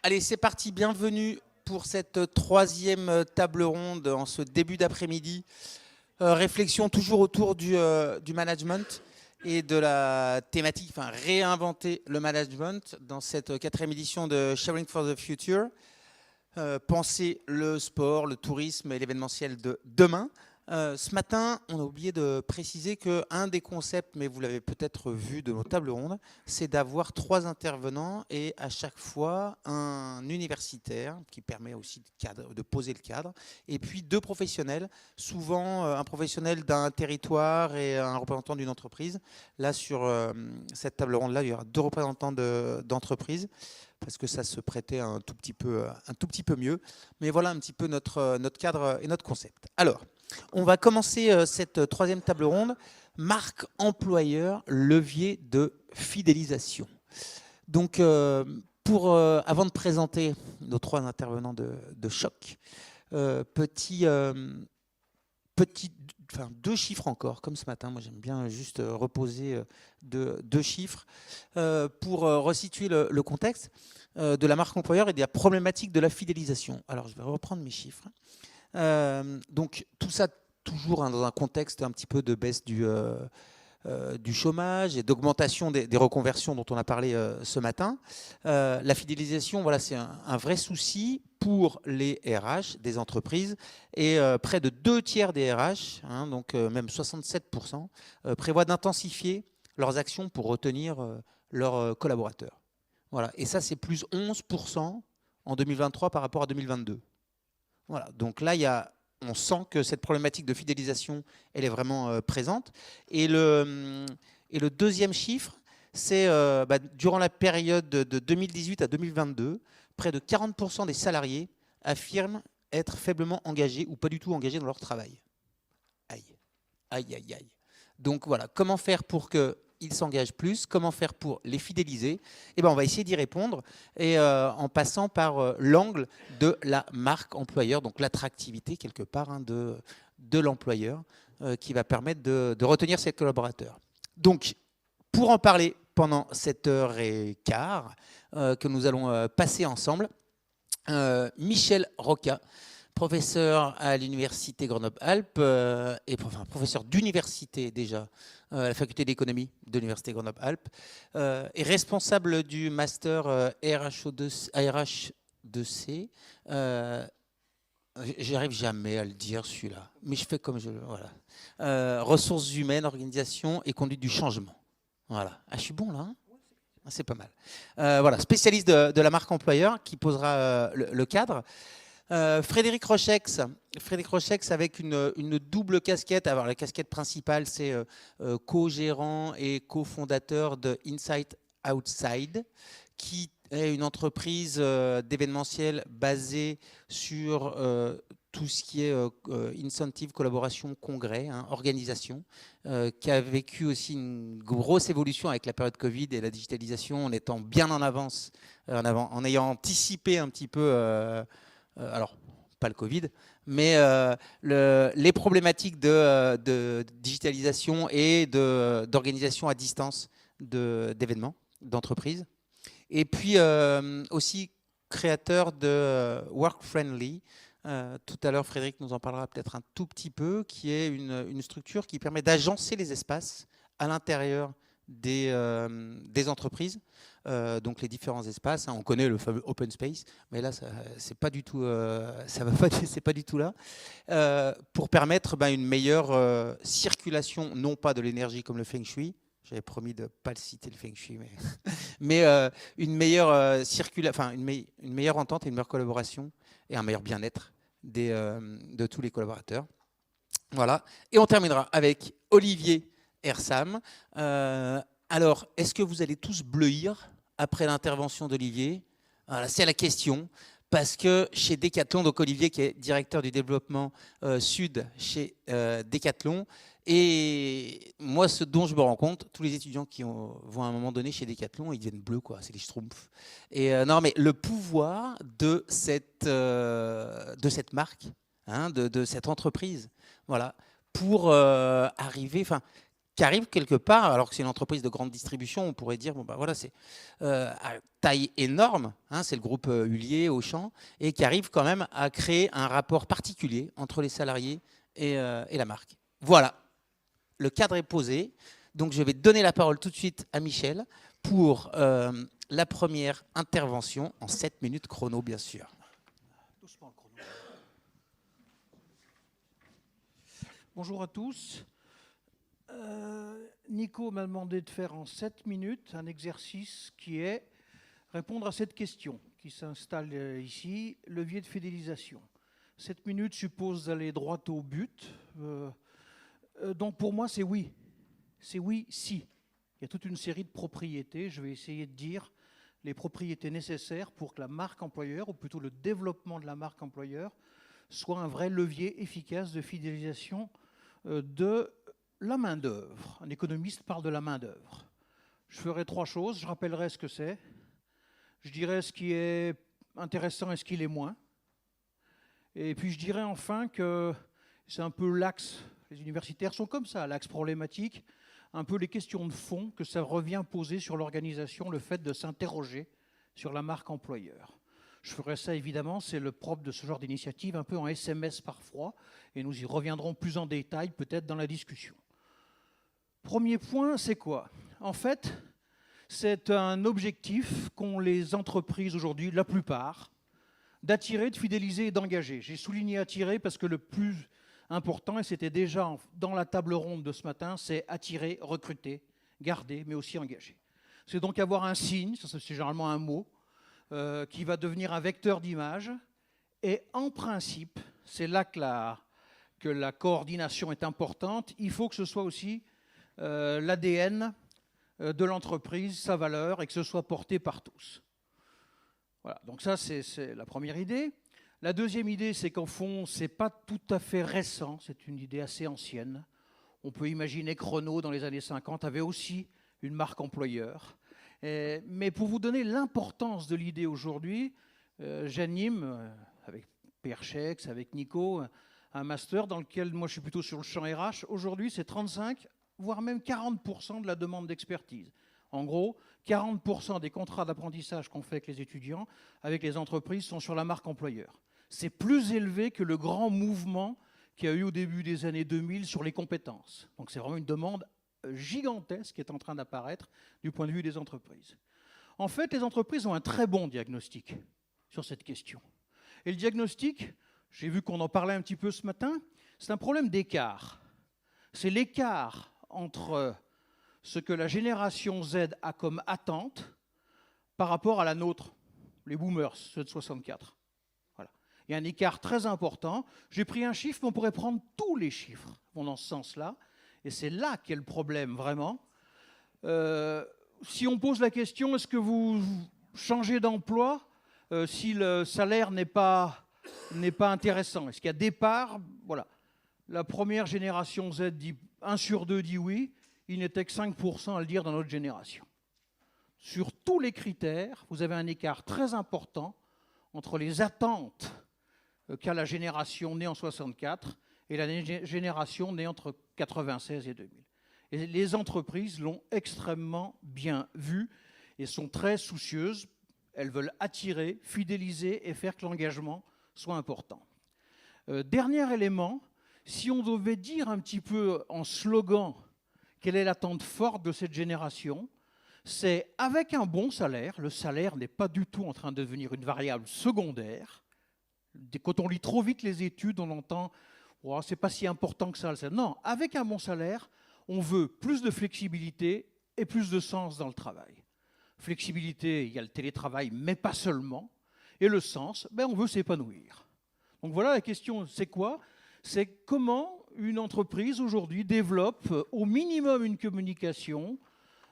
Allez, c'est parti. Bienvenue pour cette troisième table ronde en ce début d'après-midi. Réflexion toujours autour du management et de la thématique, enfin réinventer le management dans cette quatrième édition de Sharing for the Future. Penser le sport, le tourisme et l'événementiel de demain. Ce matin, on a oublié de préciser qu'un des concepts, mais vous l'avez peut-être vu de nos tables rondes, c'est d'avoir 3 intervenants et à chaque fois un universitaire qui permet aussi de poser le cadre, et puis 2 professionnels, souvent un professionnel d'un territoire et un représentant d'une entreprise. Là, sur cette table ronde-là, il y aura 2 représentants d'entreprise, parce que ça se prêtait un tout petit peu mieux. Mais voilà un petit peu notre cadre et notre concept. Alors, on va commencer cette troisième table ronde. Marque employeur, levier de fidélisation. Donc, avant de présenter nos 3 intervenants de choc, enfin 2 chiffres encore, comme ce matin. Moi, j'aime bien juste reposer 2 chiffres pour resituer le contexte de la marque employeur et de la problématique de la fidélisation. Alors, je vais reprendre mes chiffres. Donc, tout ça toujours dans un contexte un petit peu de baisse du chômage et d'augmentation des reconversions dont on a parlé ce matin. La fidélisation, voilà, c'est un vrai souci pour les RH des entreprises et près de 2 tiers des RH, donc même 67%, prévoient d'intensifier leurs actions pour retenir leurs collaborateurs. Voilà. Et ça, c'est plus 11% en 2023 par rapport à 2022. Voilà. Donc là, on sent que cette problématique de fidélisation, elle est vraiment présente. Et le deuxième chiffre, c'est durant la période de 2018 à 2022, près de 40% des salariés affirment être faiblement engagés ou pas du tout engagés dans leur travail. Aïe, aïe, aïe, aïe. Donc voilà, comment faire pour qu'ils s'engagent plus, comment faire pour les fidéliser? Eh ben, on va essayer d'y répondre et en passant par l'angle de la marque employeur, donc l'attractivité quelque part de l'employeur qui va permettre de retenir ses collaborateurs. Donc, pour en parler pendant cette heure et quart que nous allons passer ensemble, Michel Rocca, professeur à l'université Grenoble-Alpes professeur d'université déjà à la faculté d'économie de l'université Grenoble-Alpes et responsable du master RH2C. J'arrive jamais à le dire celui-là, mais je fais comme je le voilà. Ressources humaines, organisation et conduite du changement. Voilà. Ah, je suis bon là, hein? C'est pas mal. Voilà, spécialiste de la marque employeur qui posera le cadre. Frédéric Rochex avec une double casquette. Alors, la casquette principale, c'est co-gérant et cofondateur de Insight Outside, qui est une entreprise d'événementiel basée sur tout ce qui est incentive, collaboration, congrès, organisation, qui a vécu aussi une grosse évolution avec la période Covid et la digitalisation, en étant bien en avance, en ayant anticipé un petit peu, alors pas le Covid, mais les problématiques de digitalisation et d'organisation à distance d'événements, d'entreprises. Et puis aussi créateur de Work Friendly. Tout à l'heure, Frédéric nous en parlera peut-être un tout petit peu, qui est une structure qui permet d'agencer les espaces à l'intérieur des entreprises, donc les différents espaces. On connaît le fameux open space, mais là, c'est pas du tout, c'est pas du tout là, pour permettre une meilleure circulation, non pas de l'énergie comme le feng shui. J'avais promis de ne pas le citer, le feng shui, mais une meilleure une meilleure entente et une meilleure collaboration et un meilleur bien-être de tous les collaborateurs. Voilà. Et on terminera avec Olivier Hersam. Alors, est-ce que vous allez tous bleuir après l'intervention d'Olivier? Voilà, c'est la question. Parce que chez Decathlon, donc Olivier qui est directeur du développement sud chez Decathlon, et moi, ce dont je me rends compte, tous les étudiants qui vont à un moment donné chez Decathlon, ils deviennent bleus, quoi. C'est les schtroumpfs. Et non, mais le pouvoir de cette marque, de cette entreprise, voilà, pour arriver. Enfin, qui arrive quelque part, alors que c'est une entreprise de grande distribution, on pourrait dire, bon ben voilà, c'est à taille énorme, hein, c'est le groupe Hulier, Auchan, et qui arrive quand même à créer un rapport particulier entre les salariés et la marque. Voilà, le cadre est posé, donc je vais donner la parole tout de suite à Michel pour la première intervention en 7 minutes chrono, bien sûr. Doucement le chrono. Bonjour à tous. Nico m'a demandé de faire en 7 minutes un exercice qui est répondre à cette question qui s'installe ici, levier de fidélisation. 7 minutes suppose d'aller droit au but. Donc pour moi, c'est oui. C'est oui, si. Il y a toute une série de propriétés. Je vais essayer de dire les propriétés nécessaires pour que la marque employeur, ou plutôt le développement de la marque employeur, soit un vrai levier efficace de fidélisation de la main-d'œuvre. Un économiste parle de la main-d'œuvre. Je ferai 3 choses. Je rappellerai ce que c'est. Je dirai ce qui est intéressant et ce qui l'est moins. Et puis je dirai enfin que c'est un peu l'axe, les universitaires sont comme ça, l'axe problématique, un peu les questions de fond que ça revient poser sur l'organisation, le fait de s'interroger sur la marque employeur. Je ferai ça évidemment, c'est le propre de ce genre d'initiative, un peu en SMS parfois, et nous y reviendrons plus en détail peut-être dans la discussion. Premier point, c'est quoi? En fait, c'est un objectif qu'ont les entreprises aujourd'hui, la plupart, d'attirer, de fidéliser et d'engager. J'ai souligné attirer parce que le plus important, et c'était déjà dans la table ronde de ce matin, c'est attirer, recruter, garder, mais aussi engager. C'est donc avoir un signe, ça c'est généralement un mot, qui va devenir un vecteur d'image. Et en principe, c'est là que la coordination est importante, il faut que ce soit aussi l'ADN de l'entreprise, sa valeur, et que ce soit porté par tous. Voilà, donc ça c'est la première idée. La deuxième idée, c'est qu'en fond, ce n'est pas tout à fait récent, c'est une idée assez ancienne. On peut imaginer que Renault, dans les années 50, avait aussi une marque employeur. Mais pour vous donner l'importance de l'idée aujourd'hui, j'anime, avec Pierre Chex, avec Nico, un master dans lequel moi je suis plutôt sur le champ RH. Aujourd'hui, c'est 35, voire même 40% de la demande d'expertise. En gros, 40% des contrats d'apprentissage qu'on fait avec les étudiants, avec les entreprises, sont sur la marque employeur. C'est plus élevé que le grand mouvement qu'il y a eu au début des années 2000 sur les compétences. Donc c'est vraiment une demande gigantesque qui est en train d'apparaître du point de vue des entreprises. En fait, les entreprises ont un très bon diagnostic sur cette question. Et le diagnostic, j'ai vu qu'on en parlait un petit peu ce matin, c'est un problème d'écart. C'est l'écart entre ce que la génération Z a comme attente par rapport à la nôtre, les boomers, ceux de 64. Voilà. Il y a un écart très important. J'ai pris un chiffre, mais on pourrait prendre tous les chiffres vont dans ce sens-là. Et c'est là qu'est le problème, vraiment. Si on pose la question, est-ce que vous changez d'emploi si le salaire n'est pas intéressant? Est-ce qu'il y a départ? Voilà. La première génération Z dit 1 sur 2 dit oui. Il n'était que 5% à le dire dans notre génération. Sur tous les critères, vous avez un écart très important entre les attentes qu'a la génération née en 64 et la génération née entre 96 et 2000. Et les entreprises l'ont extrêmement bien vu et sont très soucieuses. Elles veulent attirer, fidéliser et faire que l'engagement soit important. Dernier élément, si on devait dire un petit peu en slogan quelle est l'attente forte de cette génération, c'est avec un bon salaire, le salaire n'est pas du tout en train de devenir une variable secondaire. Quand on lit trop vite les études, on entend oh, c'est pas si important que ça. Non, avec un bon salaire, on veut plus de flexibilité et plus de sens dans le travail. Flexibilité, il y a le télétravail, mais pas seulement. Et le sens, on veut s'épanouir. Donc voilà, la question, c'est quoi? C'est comment une entreprise aujourd'hui développe au minimum une communication,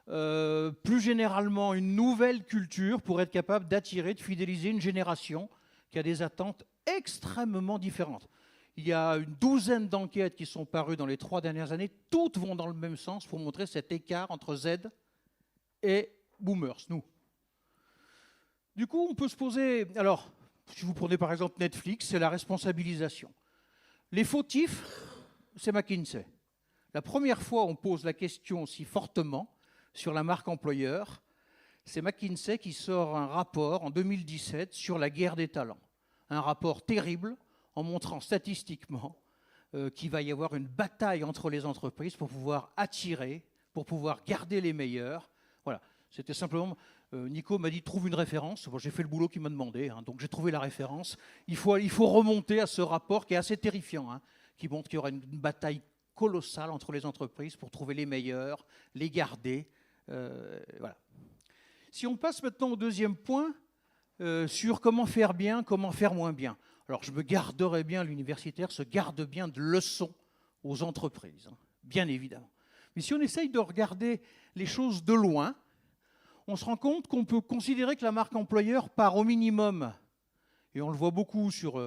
plus généralement une nouvelle culture pour être capable d'attirer, de fidéliser une génération qui a des attentes extrêmement différentes. Il y a une douzaine d'enquêtes qui sont parues dans les 3 dernières années. Toutes vont dans le même sens pour montrer cet écart entre Z et boomers, nous. Du coup, on peut se poser... Alors, si vous prenez par exemple Netflix, c'est la responsabilisation. Les fautifs, c'est McKinsey. La première fois où on pose la question aussi fortement sur la marque employeur, c'est McKinsey qui sort un rapport en 2017 sur la guerre des talents. Un rapport terrible en montrant statistiquement qu'il va y avoir une bataille entre les entreprises pour pouvoir attirer, pour pouvoir garder les meilleurs. Voilà, c'était simplement... Nico m'a dit « trouve une référence ». Bon, j'ai fait le boulot qu'il m'a demandé, hein, donc j'ai trouvé la référence. Il faut remonter à ce rapport qui est assez terrifiant, hein, qui montre qu'il y aura une bataille colossale entre les entreprises pour trouver les meilleurs, les garder. Voilà. Si on passe maintenant au deuxième point, sur comment faire bien, comment faire moins bien. Alors je me garderai bien, l'universitaire se garde bien de leçons aux entreprises, hein, bien évidemment. Mais si on essaye de regarder les choses de loin, on se rend compte qu'on peut considérer que la marque employeur part au minimum, et on le voit beaucoup sur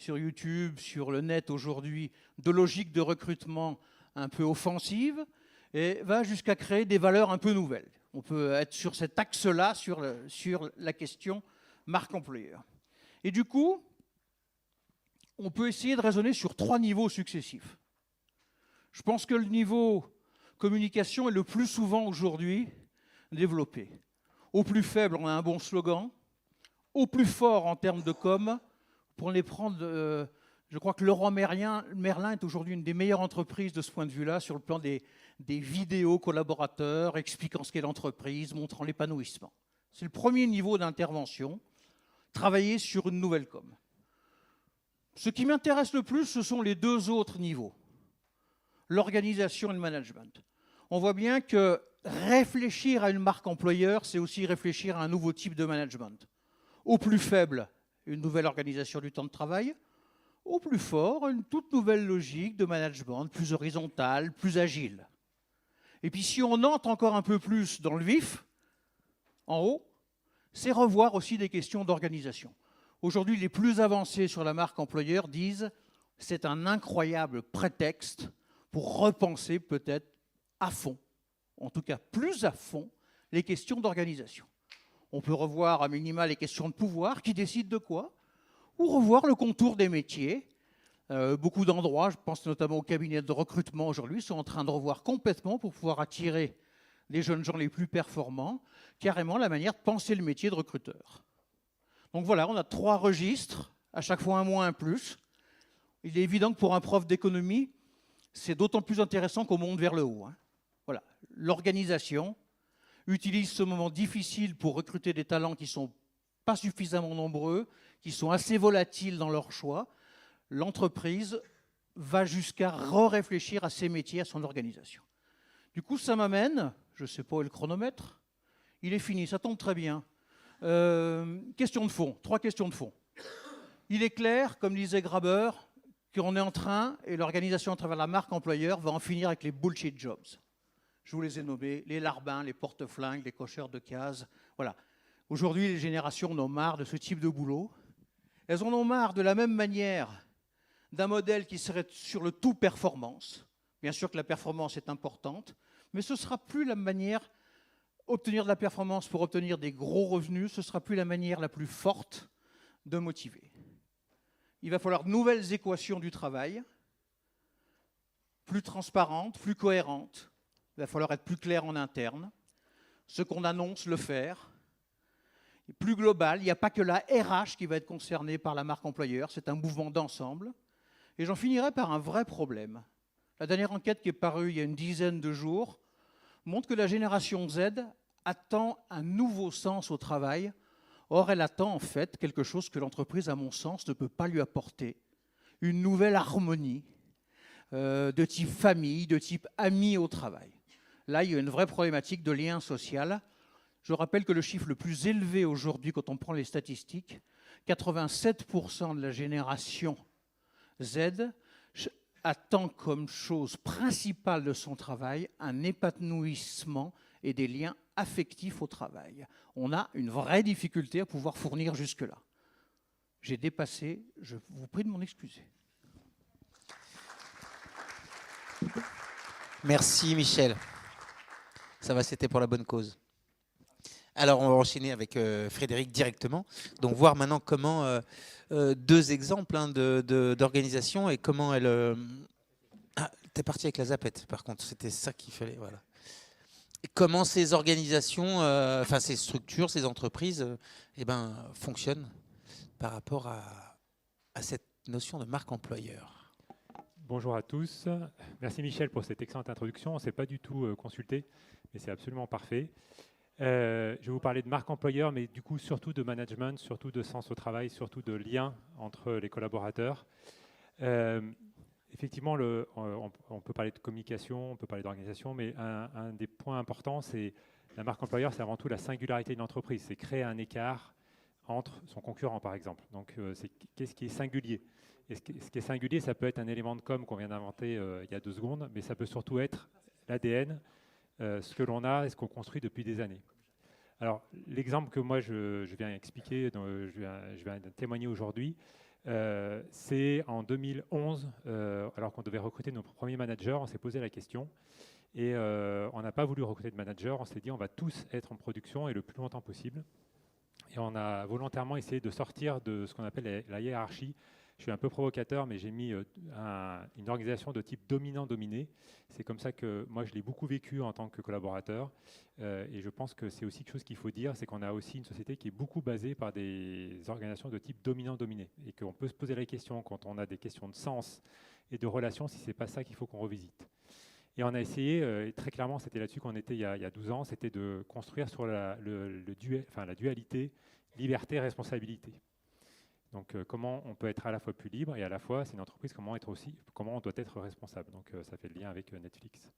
YouTube, sur le net aujourd'hui, de logique de recrutement un peu offensive, et va jusqu'à créer des valeurs un peu nouvelles. On peut être sur cet axe-là, sur la question marque employeur. Et du coup, on peut essayer de raisonner sur 3 niveaux successifs. Je pense que le niveau communication est le plus souvent aujourd'hui développé. Au plus faible, on a un bon slogan. Au plus fort en termes de com, pour les prendre, je crois que Leroy Merlin est aujourd'hui une des meilleures entreprises de ce point de vue-là, sur le plan des vidéos collaborateurs, expliquant ce qu'est l'entreprise, montrant l'épanouissement. C'est le premier niveau d'intervention, travailler sur une nouvelle com. Ce qui m'intéresse le plus, ce sont les 2 autres niveaux, l'organisation et le management. On voit bien que réfléchir à une marque employeur, c'est aussi réfléchir à un nouveau type de management. Au plus faible, une nouvelle organisation du temps de travail. Au plus fort, une toute nouvelle logique de management, plus horizontale, plus agile. Et puis si on entre encore un peu plus dans le vif, en haut, c'est revoir aussi des questions d'organisation. Aujourd'hui, les plus avancés sur la marque employeur disent « c'est un incroyable prétexte pour repenser peut-être à fond, en tout cas plus à fond, les questions d'organisation. » On peut revoir à minima les questions de pouvoir, qui décident de quoi, ou revoir le contour des métiers. Beaucoup d'endroits, je pense notamment aux cabinets de recrutement aujourd'hui, sont en train de revoir complètement pour pouvoir attirer les jeunes gens les plus performants, carrément la manière de penser le métier de recruteur. Donc voilà, on a 3 registres, à chaque fois un moins, un plus. Il est évident que pour un prof d'économie, c'est d'autant plus intéressant qu'on monte vers le haut, hein. Voilà, l'organisation utilise ce moment difficile pour recruter des talents qui ne sont pas suffisamment nombreux, qui sont assez volatiles dans leur choix. L'entreprise va jusqu'à réfléchir à ses métiers, à son organisation. Du coup, ça m'amène, je ne sais pas où est le chronomètre, il est fini, ça tombe très bien. Question de fond, 3 questions de fond. Il est clair, comme disait Graber, qu'on est en train, et l'organisation à travers la marque employeur va en finir avec les bullshit jobs. Je vous les ai nommés, les larbins, les porte-flingues, les cocheurs de cases. Voilà. Aujourd'hui, les générations en ont marre de ce type de boulot. Elles en ont marre de la même manière d'un modèle qui serait sur le tout performance. Bien sûr que la performance est importante, mais ce ne sera plus la manière obtenir de la performance pour obtenir des gros revenus, ce ne sera plus la manière la plus forte de motiver. Il va falloir de nouvelles équations du travail, plus transparentes, plus cohérentes. Il va falloir être plus clair en interne. Ce qu'on annonce, le faire. Et plus global, il n'y a pas que la RH qui va être concernée par la marque employeur, c'est un mouvement d'ensemble. Et j'en finirai par un vrai problème. La dernière enquête qui est parue il y a une dizaine de jours montre que la génération Z attend un nouveau sens au travail. Or, elle attend en fait quelque chose que l'entreprise, à mon sens, ne peut pas lui apporter. Une nouvelle harmonie de type famille, de type amis au travail. Là, il y a une vraie problématique de lien social. Je rappelle que le chiffre le plus élevé aujourd'hui, quand on prend les statistiques, 87% de la génération Z attend comme chose principale de son travail un épanouissement et des liens affectifs au travail. On a une vraie difficulté à pouvoir fournir jusque-là. J'ai dépassé, je vous prie de m'en excuser. Merci Michel. Ça va, c'était pour la bonne cause. Alors, on va enchaîner avec Frédéric directement. Donc, voir maintenant comment 2 exemples d'organisation et comment Ah, t'es parti avec la zapette, par contre, c'était ça qu'il fallait. Voilà. Et comment ces organisations, enfin ces structures, ces entreprises, fonctionnent par rapport à cette notion de marque employeur? Bonjour à tous. Merci Michel pour cette excellente introduction. On ne s'est pas du tout consulté, mais c'est absolument parfait. Je vais vous parler de marque employeur, mais du coup surtout de management, surtout de sens au travail, surtout de lien entre les collaborateurs. Euh, Effectivement, on peut parler de communication, on peut parler d'organisation, mais un des points importants, c'est la marque employeur, c'est avant tout la singularité de l'entreprise. C'est créer un écart entre son concurrent, par exemple. Donc, c'est qu'est-ce qui est singulier. Et ce qui est singulier, ça peut être un élément de com qu'on vient d'inventer il y a 2 secondes, mais ça peut surtout être l'ADN, ce que l'on a et ce qu'on construit depuis des années. Alors, l'exemple que moi je viens expliquer, dont je viens témoigner aujourd'hui, c'est en 2011, alors qu'on devait recruter nos premiers managers, on s'est posé la question et on n'a pas voulu recruter de manager. On s'est dit on va tous être en production et le plus longtemps possible. Et on a volontairement essayé de sortir de ce qu'on appelle la hiérarchie. Je suis un peu provocateur, mais j'ai mis une organisation de type dominant-dominé. C'est comme ça que moi, je l'ai beaucoup vécu en tant que collaborateur. Et je pense que c'est aussi quelque chose qu'il faut dire, c'est qu'on a aussi une société qui est beaucoup basée par des organisations de type dominant-dominé. Et qu'on peut se poser la question, quand on a des questions de sens et de relations, si ce n'est pas ça qu'il faut qu'on revisite. Et on a essayé, et très clairement, c'était là-dessus qu'on était il y a 12 ans, c'était de construire sur la dualité liberté-responsabilité. Donc, comment on peut être à la fois plus libre et à la fois, c'est une entreprise, comment on doit être responsable. Donc, ça fait le lien avec Netflix.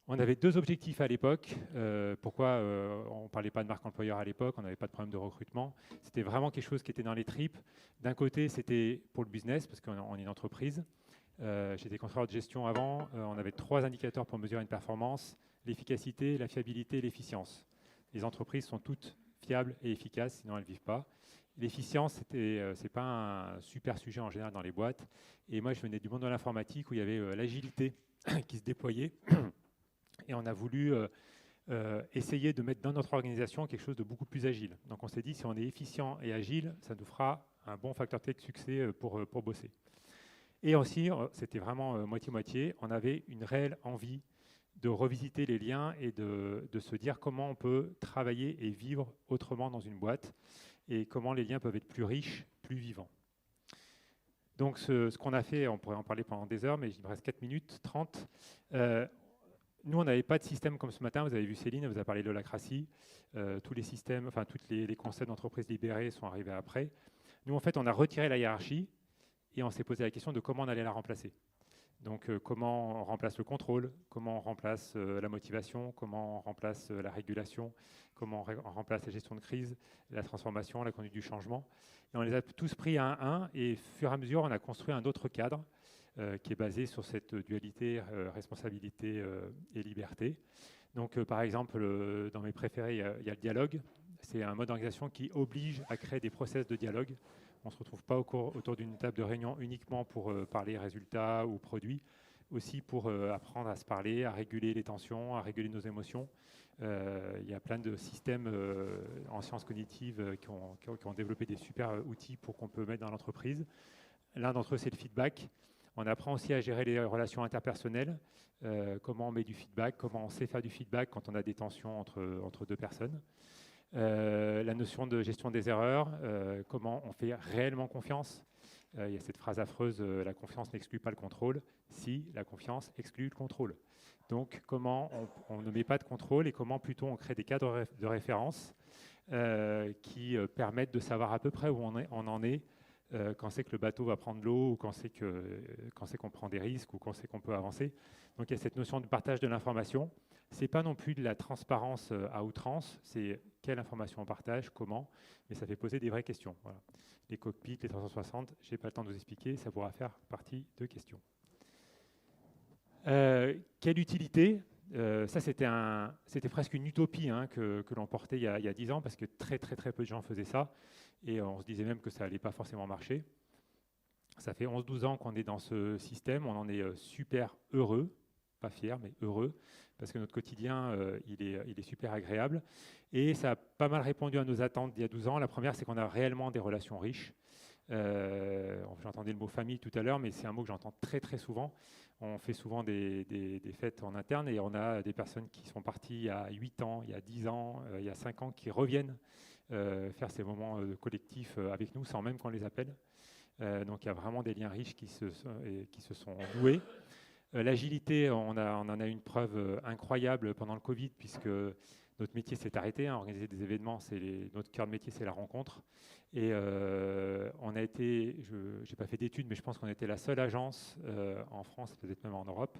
On avait 2 objectifs à l'époque. Pourquoi on ne parlait pas de marque employeur à l'époque, on n'avait pas de problème de recrutement. C'était vraiment quelque chose qui était dans les tripes. D'un côté, c'était pour le business, parce qu'on est une entreprise. J'étais contrôleur de gestion avant. On avait 3 indicateurs pour mesurer une performance: l'efficacité, la fiabilité et l'efficience. Les entreprises sont toutes fiables et efficaces, sinon elles ne vivent pas. L'efficience, c'est pas un super sujet en général dans les boîtes. Et moi, je venais du monde de l'informatique où il y avait l'agilité qui se déployait. Et on a voulu essayer de mettre dans notre organisation quelque chose de beaucoup plus agile. Donc on s'est dit, si on est efficient et agile, ça nous fera un bon facteur de succès pour bosser. Et aussi, c'était vraiment moitié-moitié, on avait une réelle envie de revisiter les liens et de se dire comment on peut travailler et vivre autrement dans une boîte et comment les liens peuvent être plus riches, plus vivants. Donc ce qu'on a fait, on pourrait en parler pendant des heures, mais il me reste 4 minutes 30. Nous, on n'avait pas de système comme ce matin. Vous avez vu Céline, elle vous a parlé de l'holacratie. Tous les systèmes, enfin, tous les concepts d'entreprise libérée sont arrivés après. Nous, en fait, on a retiré la hiérarchie et on s'est posé la question de comment on allait la remplacer. Donc, comment on remplace le contrôle, comment on remplace la motivation, comment on remplace la régulation, comment on remplace la gestion de crise, la transformation, la conduite du changement. Et on les a tous pris un à un et, au fur et à mesure, on a construit un autre cadre qui est basé sur cette dualité responsabilité et liberté. Donc, par exemple, dans mes préférés, il y a le dialogue. C'est un mode d'organisation qui oblige à créer des process de dialogue. On ne se retrouve pas autour d'une table de réunion uniquement pour parler résultats ou produits, aussi pour apprendre à se parler, à réguler les tensions, à réguler nos émotions. Il y a plein de systèmes en sciences cognitives qui ont développé des super outils pour qu'on peut mettre dans l'entreprise. L'un d'entre eux, c'est le feedback. On apprend aussi à gérer les relations interpersonnelles, comment on met du feedback, comment on sait faire du feedback quand on a des tensions entre 2 personnes. La notion de gestion des erreurs, comment on fait réellement confiance. Il y a cette phrase affreuse, la confiance n'exclut pas le contrôle. Si, la confiance exclut le contrôle. Donc, comment on ne met pas de contrôle et comment plutôt on crée des cadres de référence qui permettent de savoir à peu près où on en est quand c'est que le bateau va prendre l'eau, ou quand c'est qu'on prend des risques, ou quand c'est qu'on peut avancer. Donc il y a cette notion de partage de l'information. Ce n'est pas non plus de la transparence à outrance, c'est quelle information on partage, comment, mais ça fait poser des vraies questions. Voilà. Les cockpits, les 360, je n'ai pas le temps de vous expliquer, ça pourra faire partie de questions. Quelle utilité ça, c'était presque une utopie que l'on portait il y a 10 ans, parce que très peu de gens faisaient ça. Et on se disait même que ça n'allait pas forcément marcher. Ça fait 11-12 ans qu'on est dans ce système. On en est super heureux, pas fier, mais heureux, parce que notre quotidien, il est super agréable. Et ça a pas mal répondu à nos attentes d'il y a 12 ans. La première, c'est qu'on a réellement des relations riches. J'entendais le mot famille tout à l'heure, mais c'est un mot que j'entends très très souvent. On fait souvent des fêtes en interne et on a des personnes qui sont parties il y a 8 ans, il y a 10 ans, il y a 5 ans, qui reviennent faire ces moments collectiffs avec nous sans même qu'on les appelle. Donc il y a vraiment des liens riches qui se sont noués. L'agilité, on en a une preuve incroyable pendant le Covid, puisque notre métier s'est arrêté. Organiser des événements, notre cœur de métier, c'est la rencontre. Et on a été, je n'ai pas fait d'études, mais je pense qu'on était la seule agence en France, peut-être même en Europe.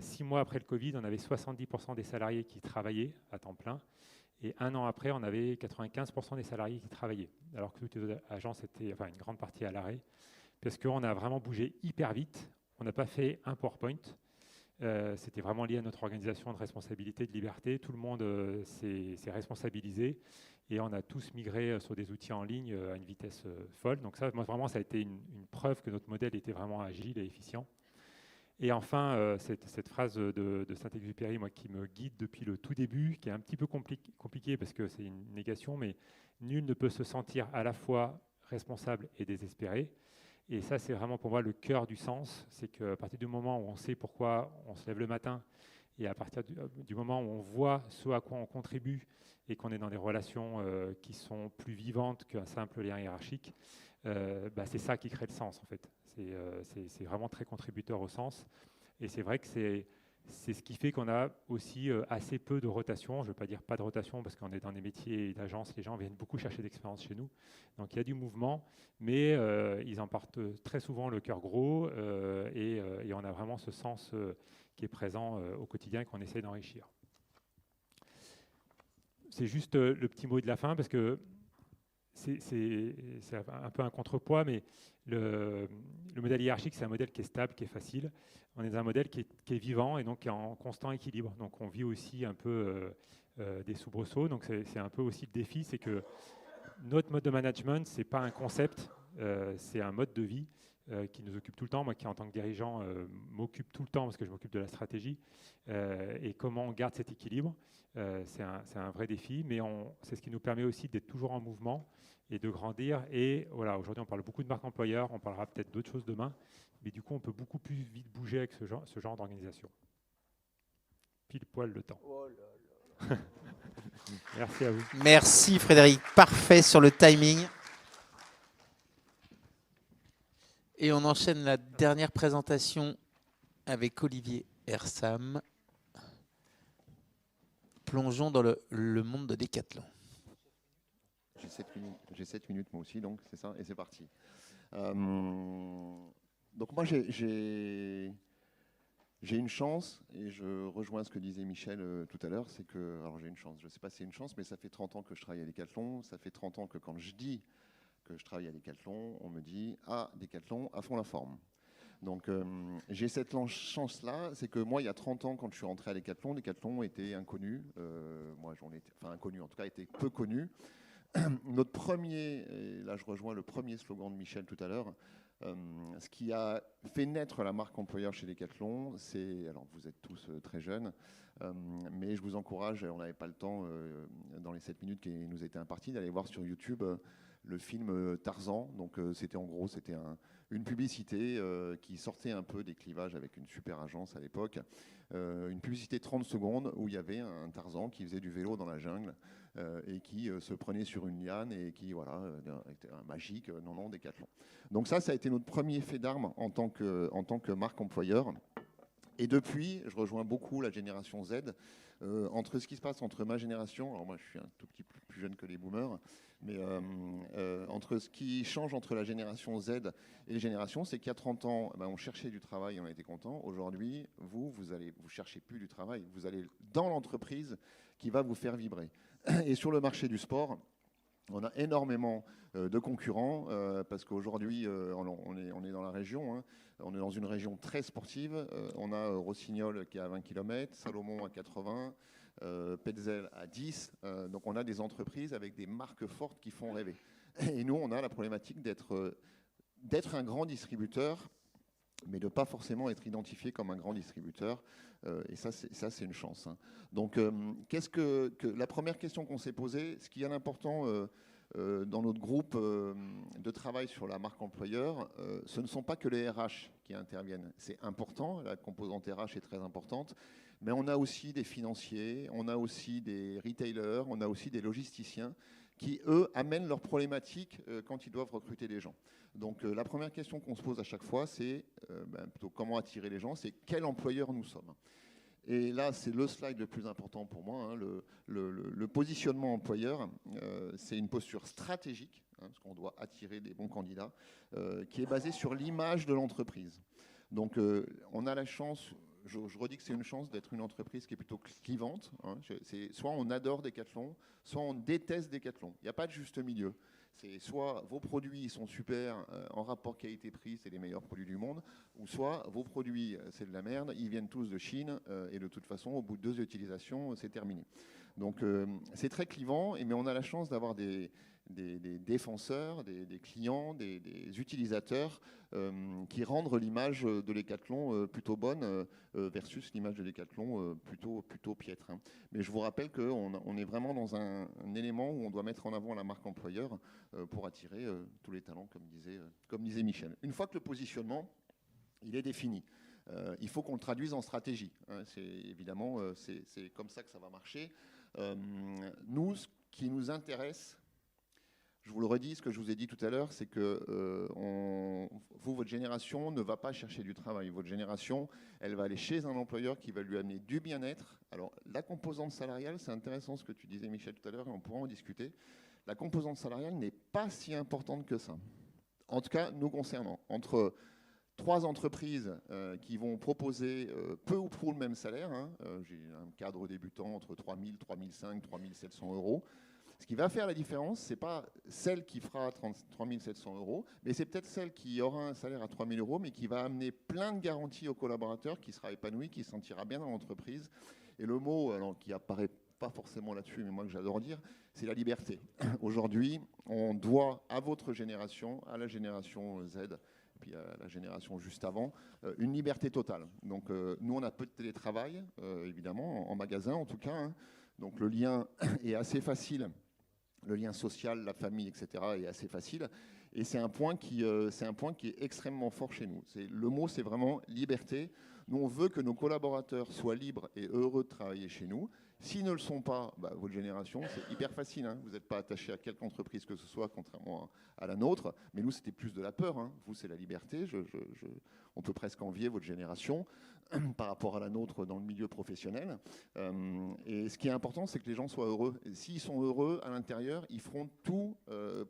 6 mois après le Covid, on avait 70% des salariés qui travaillaient à temps plein. Et 1 an après, on avait 95% des salariés qui travaillaient. Alors que toutes les autres agences étaient, enfin une grande partie à l'arrêt. Parce qu'on a vraiment bougé hyper vite. On n'a pas fait un PowerPoint. C'était vraiment lié à notre organisation de responsabilité, de liberté. Tout le monde s'est responsabilisé et on a tous migré sur des outils en ligne à une vitesse folle. Donc ça, moi, vraiment, ça a été une preuve que notre modèle était vraiment agile et efficient. Et enfin, cette phrase de Saint-Exupéry, moi, qui me guide depuis le tout début, qui est un petit peu compliquée parce que c'est une négation, mais nul ne peut se sentir à la fois responsable et désespéré. Et ça, c'est vraiment pour moi le cœur du sens. C'est qu'à partir du moment où on sait pourquoi on se lève le matin et à partir du moment où on voit ce à quoi on contribue et qu'on est dans des relations qui sont plus vivantes qu'un simple lien hiérarchique, c'est ça qui crée le sens en fait. C'est vraiment très contributeur au sens. Et c'est vrai que c'est ce qui fait qu'on a aussi assez peu de rotation. Je ne veux pas dire pas de rotation parce qu'on est dans des métiers d'agence, les gens viennent beaucoup chercher d'expérience chez nous. Donc il y a du mouvement, mais ils en partent très souvent le cœur gros et on a vraiment ce sens qui est présent au quotidien et qu'on essaie d'enrichir. C'est juste le petit mot de la fin parce que c'est un peu un contrepoids, mais le modèle hiérarchique, c'est un modèle qui est stable, qui est facile. On est dans un modèle qui est vivant et donc qui est en constant équilibre. Donc on vit aussi un peu des soubresauts. Donc c'est un peu aussi le défi, c'est que notre mode de management, ce n'est pas un concept, c'est un mode de vie qui nous occupe tout le temps. Moi qui, en tant que dirigeant, m'occupe tout le temps parce que je m'occupe de la stratégie. Et comment on garde cet équilibre, c'est un vrai défi, mais c'est ce qui nous permet aussi d'être toujours en mouvement et de grandir. Et voilà, aujourd'hui, on parle beaucoup de marque employeur, on parlera peut-être d'autres choses demain, mais du coup, on peut beaucoup plus vite bouger avec ce genre d'organisation. Pile poil le temps. Oh là là. Merci à vous. Merci Frédéric, parfait sur le timing. Et on enchaîne la dernière présentation avec Olivier Hersam. Plongeons dans le monde de Decathlon. J'ai 7 minutes moi aussi, donc c'est ça, et c'est parti. Donc moi j'ai une chance, et je rejoins ce que disait Michel tout à l'heure, c'est que, alors j'ai une chance, je ne sais pas si c'est une chance, mais ça fait 30 ans que je travaille à Decathlon, ça fait 30 ans que quand je dis que je travaille à Decathlon, on me dit « Ah, Decathlon, à fond la forme ». Donc j'ai cette chance-là, c'est que moi, il y a 30 ans, quand je suis rentré à Decathlon, Decathlon était inconnu. Moi, inconnu, en tout cas, était peu connu. Notre premier, et là je rejoins le premier slogan de Michel tout à l'heure, ce qui a fait naître la marque employeur chez Decathlon, c'est, alors vous êtes tous très jeunes, mais je vous encourage, on n'avait pas le temps dans les 7 minutes qui nous étaient imparties, d'aller voir sur YouTube le film Tarzan. Donc c'était en gros, c'était une publicité qui sortait un peu des clivages avec une super agence à l'époque. Une publicité 30 secondes où il y avait un Tarzan qui faisait du vélo dans la jungle et qui se prenait sur une liane et qui, voilà, était un magique, non, Decathlon. Donc ça a été notre premier fait d'armes en tant que marque employeur. Et depuis, je rejoins beaucoup la génération Z. Entre ce qui se passe entre ma génération, alors moi je suis un tout petit peu plus jeune que les boomers, mais entre ce qui change entre la génération Z et les générations, c'est qu'il y a 30 ans, on cherchait du travail et on était content. Aujourd'hui, vous cherchez plus du travail, vous allez dans l'entreprise qui va vous faire vibrer. Et sur le marché du sport, on a énormément de concurrents parce qu'aujourd'hui, on est dans la région, hein, on est dans une région très sportive. On a Rossignol qui est à 20 km, Salomon à 80, Petzel à 10. Donc on a des entreprises avec des marques fortes qui font rêver. Et nous, on a la problématique d'être un grand distributeur, mais de ne pas forcément être identifié comme un grand distributeur. Et ça, c'est une chance. Hein. Donc, la première question qu'on s'est posée, ce qui est important dans notre groupe de travail sur la marque employeur, ce ne sont pas que les RH qui interviennent. C'est important, la composante RH est très importante, mais on a aussi des financiers, on a aussi des retailers, on a aussi des logisticiens qui, eux, amènent leurs problématiques quand ils doivent recruter des gens. Donc la première question qu'on se pose à chaque fois, c'est plutôt comment attirer les gens, c'est quel employeur nous sommes. Et là, c'est le slide le plus important pour moi. Hein, le positionnement employeur, c'est une posture stratégique, hein, parce qu'on doit attirer des bons candidats, qui est basée sur l'image de l'entreprise. Donc on a la chance... Je redis que c'est une chance d'être une entreprise qui est plutôt clivante. Hein. Soit on adore Decathlon, soit on déteste Decathlon. Il n'y a pas de juste milieu. C'est soit vos produits sont super, en rapport qualité-prix, c'est les meilleurs produits du monde, ou soit vos produits, c'est de la merde, ils viennent tous de Chine, et de toute façon, au bout de 2 utilisations, c'est terminé. Donc c'est très clivant, mais on a la chance d'avoir des défenseurs, des clients, des utilisateurs qui rendent l'image de Decathlon plutôt bonne versus l'image de Decathlon plutôt piètre. Hein. Mais je vous rappelle qu'on est vraiment dans un élément où on doit mettre en avant la marque employeur pour attirer tous les talents, comme disait Michel. Une fois que le positionnement il est défini, il faut qu'on le traduise en stratégie. Hein. Évidemment, c'est comme ça que ça va marcher. Nous, ce qui nous intéresse, je vous le redis, ce que je vous ai dit tout à l'heure, c'est que votre génération ne va pas chercher du travail. Votre génération, elle va aller chez un employeur qui va lui amener du bien-être. Alors, la composante salariale, c'est intéressant ce que tu disais, Michel, tout à l'heure, et on pourra en discuter. La composante salariale n'est pas si importante que ça. En tout cas, nous concernant. Entre 3 entreprises qui vont proposer peu ou prou le même salaire, hein, j'ai un cadre débutant entre 3 000, 3 500, 3 700 euros. Ce qui va faire la différence, ce n'est pas celle qui fera 3 700 euros, mais c'est peut-être celle qui aura un salaire à 3 000 euros, mais qui va amener plein de garanties aux collaborateurs, qui sera épanoui, qui se sentira bien dans l'entreprise. Et le mot, alors, qui apparaît pas forcément là-dessus, mais moi que j'adore dire, c'est la liberté. Aujourd'hui, on doit à votre génération, à la génération Z, et puis à la génération juste avant, une liberté totale. Donc nous, on a peu de télétravail, évidemment, en magasin en tout cas. Hein. Donc le lien est assez facile. Le lien social, la famille, etc. est assez facile. Et c'est un point qui est extrêmement fort chez nous. Le mot, c'est vraiment liberté. Nous, on veut que nos collaborateurs soient libres et heureux de travailler chez nous. S'ils ne le sont pas, votre génération, c'est hyper facile. Hein. Vous n'êtes pas attaché à quelque entreprise que ce soit, contrairement à la nôtre. Mais nous, c'était plus de la peur. Hein. Vous, c'est la liberté. On peut presque envier votre génération par rapport à la nôtre dans le milieu professionnel. Et ce qui est important, c'est que les gens soient heureux. S'ils sont heureux à l'intérieur, ils feront tout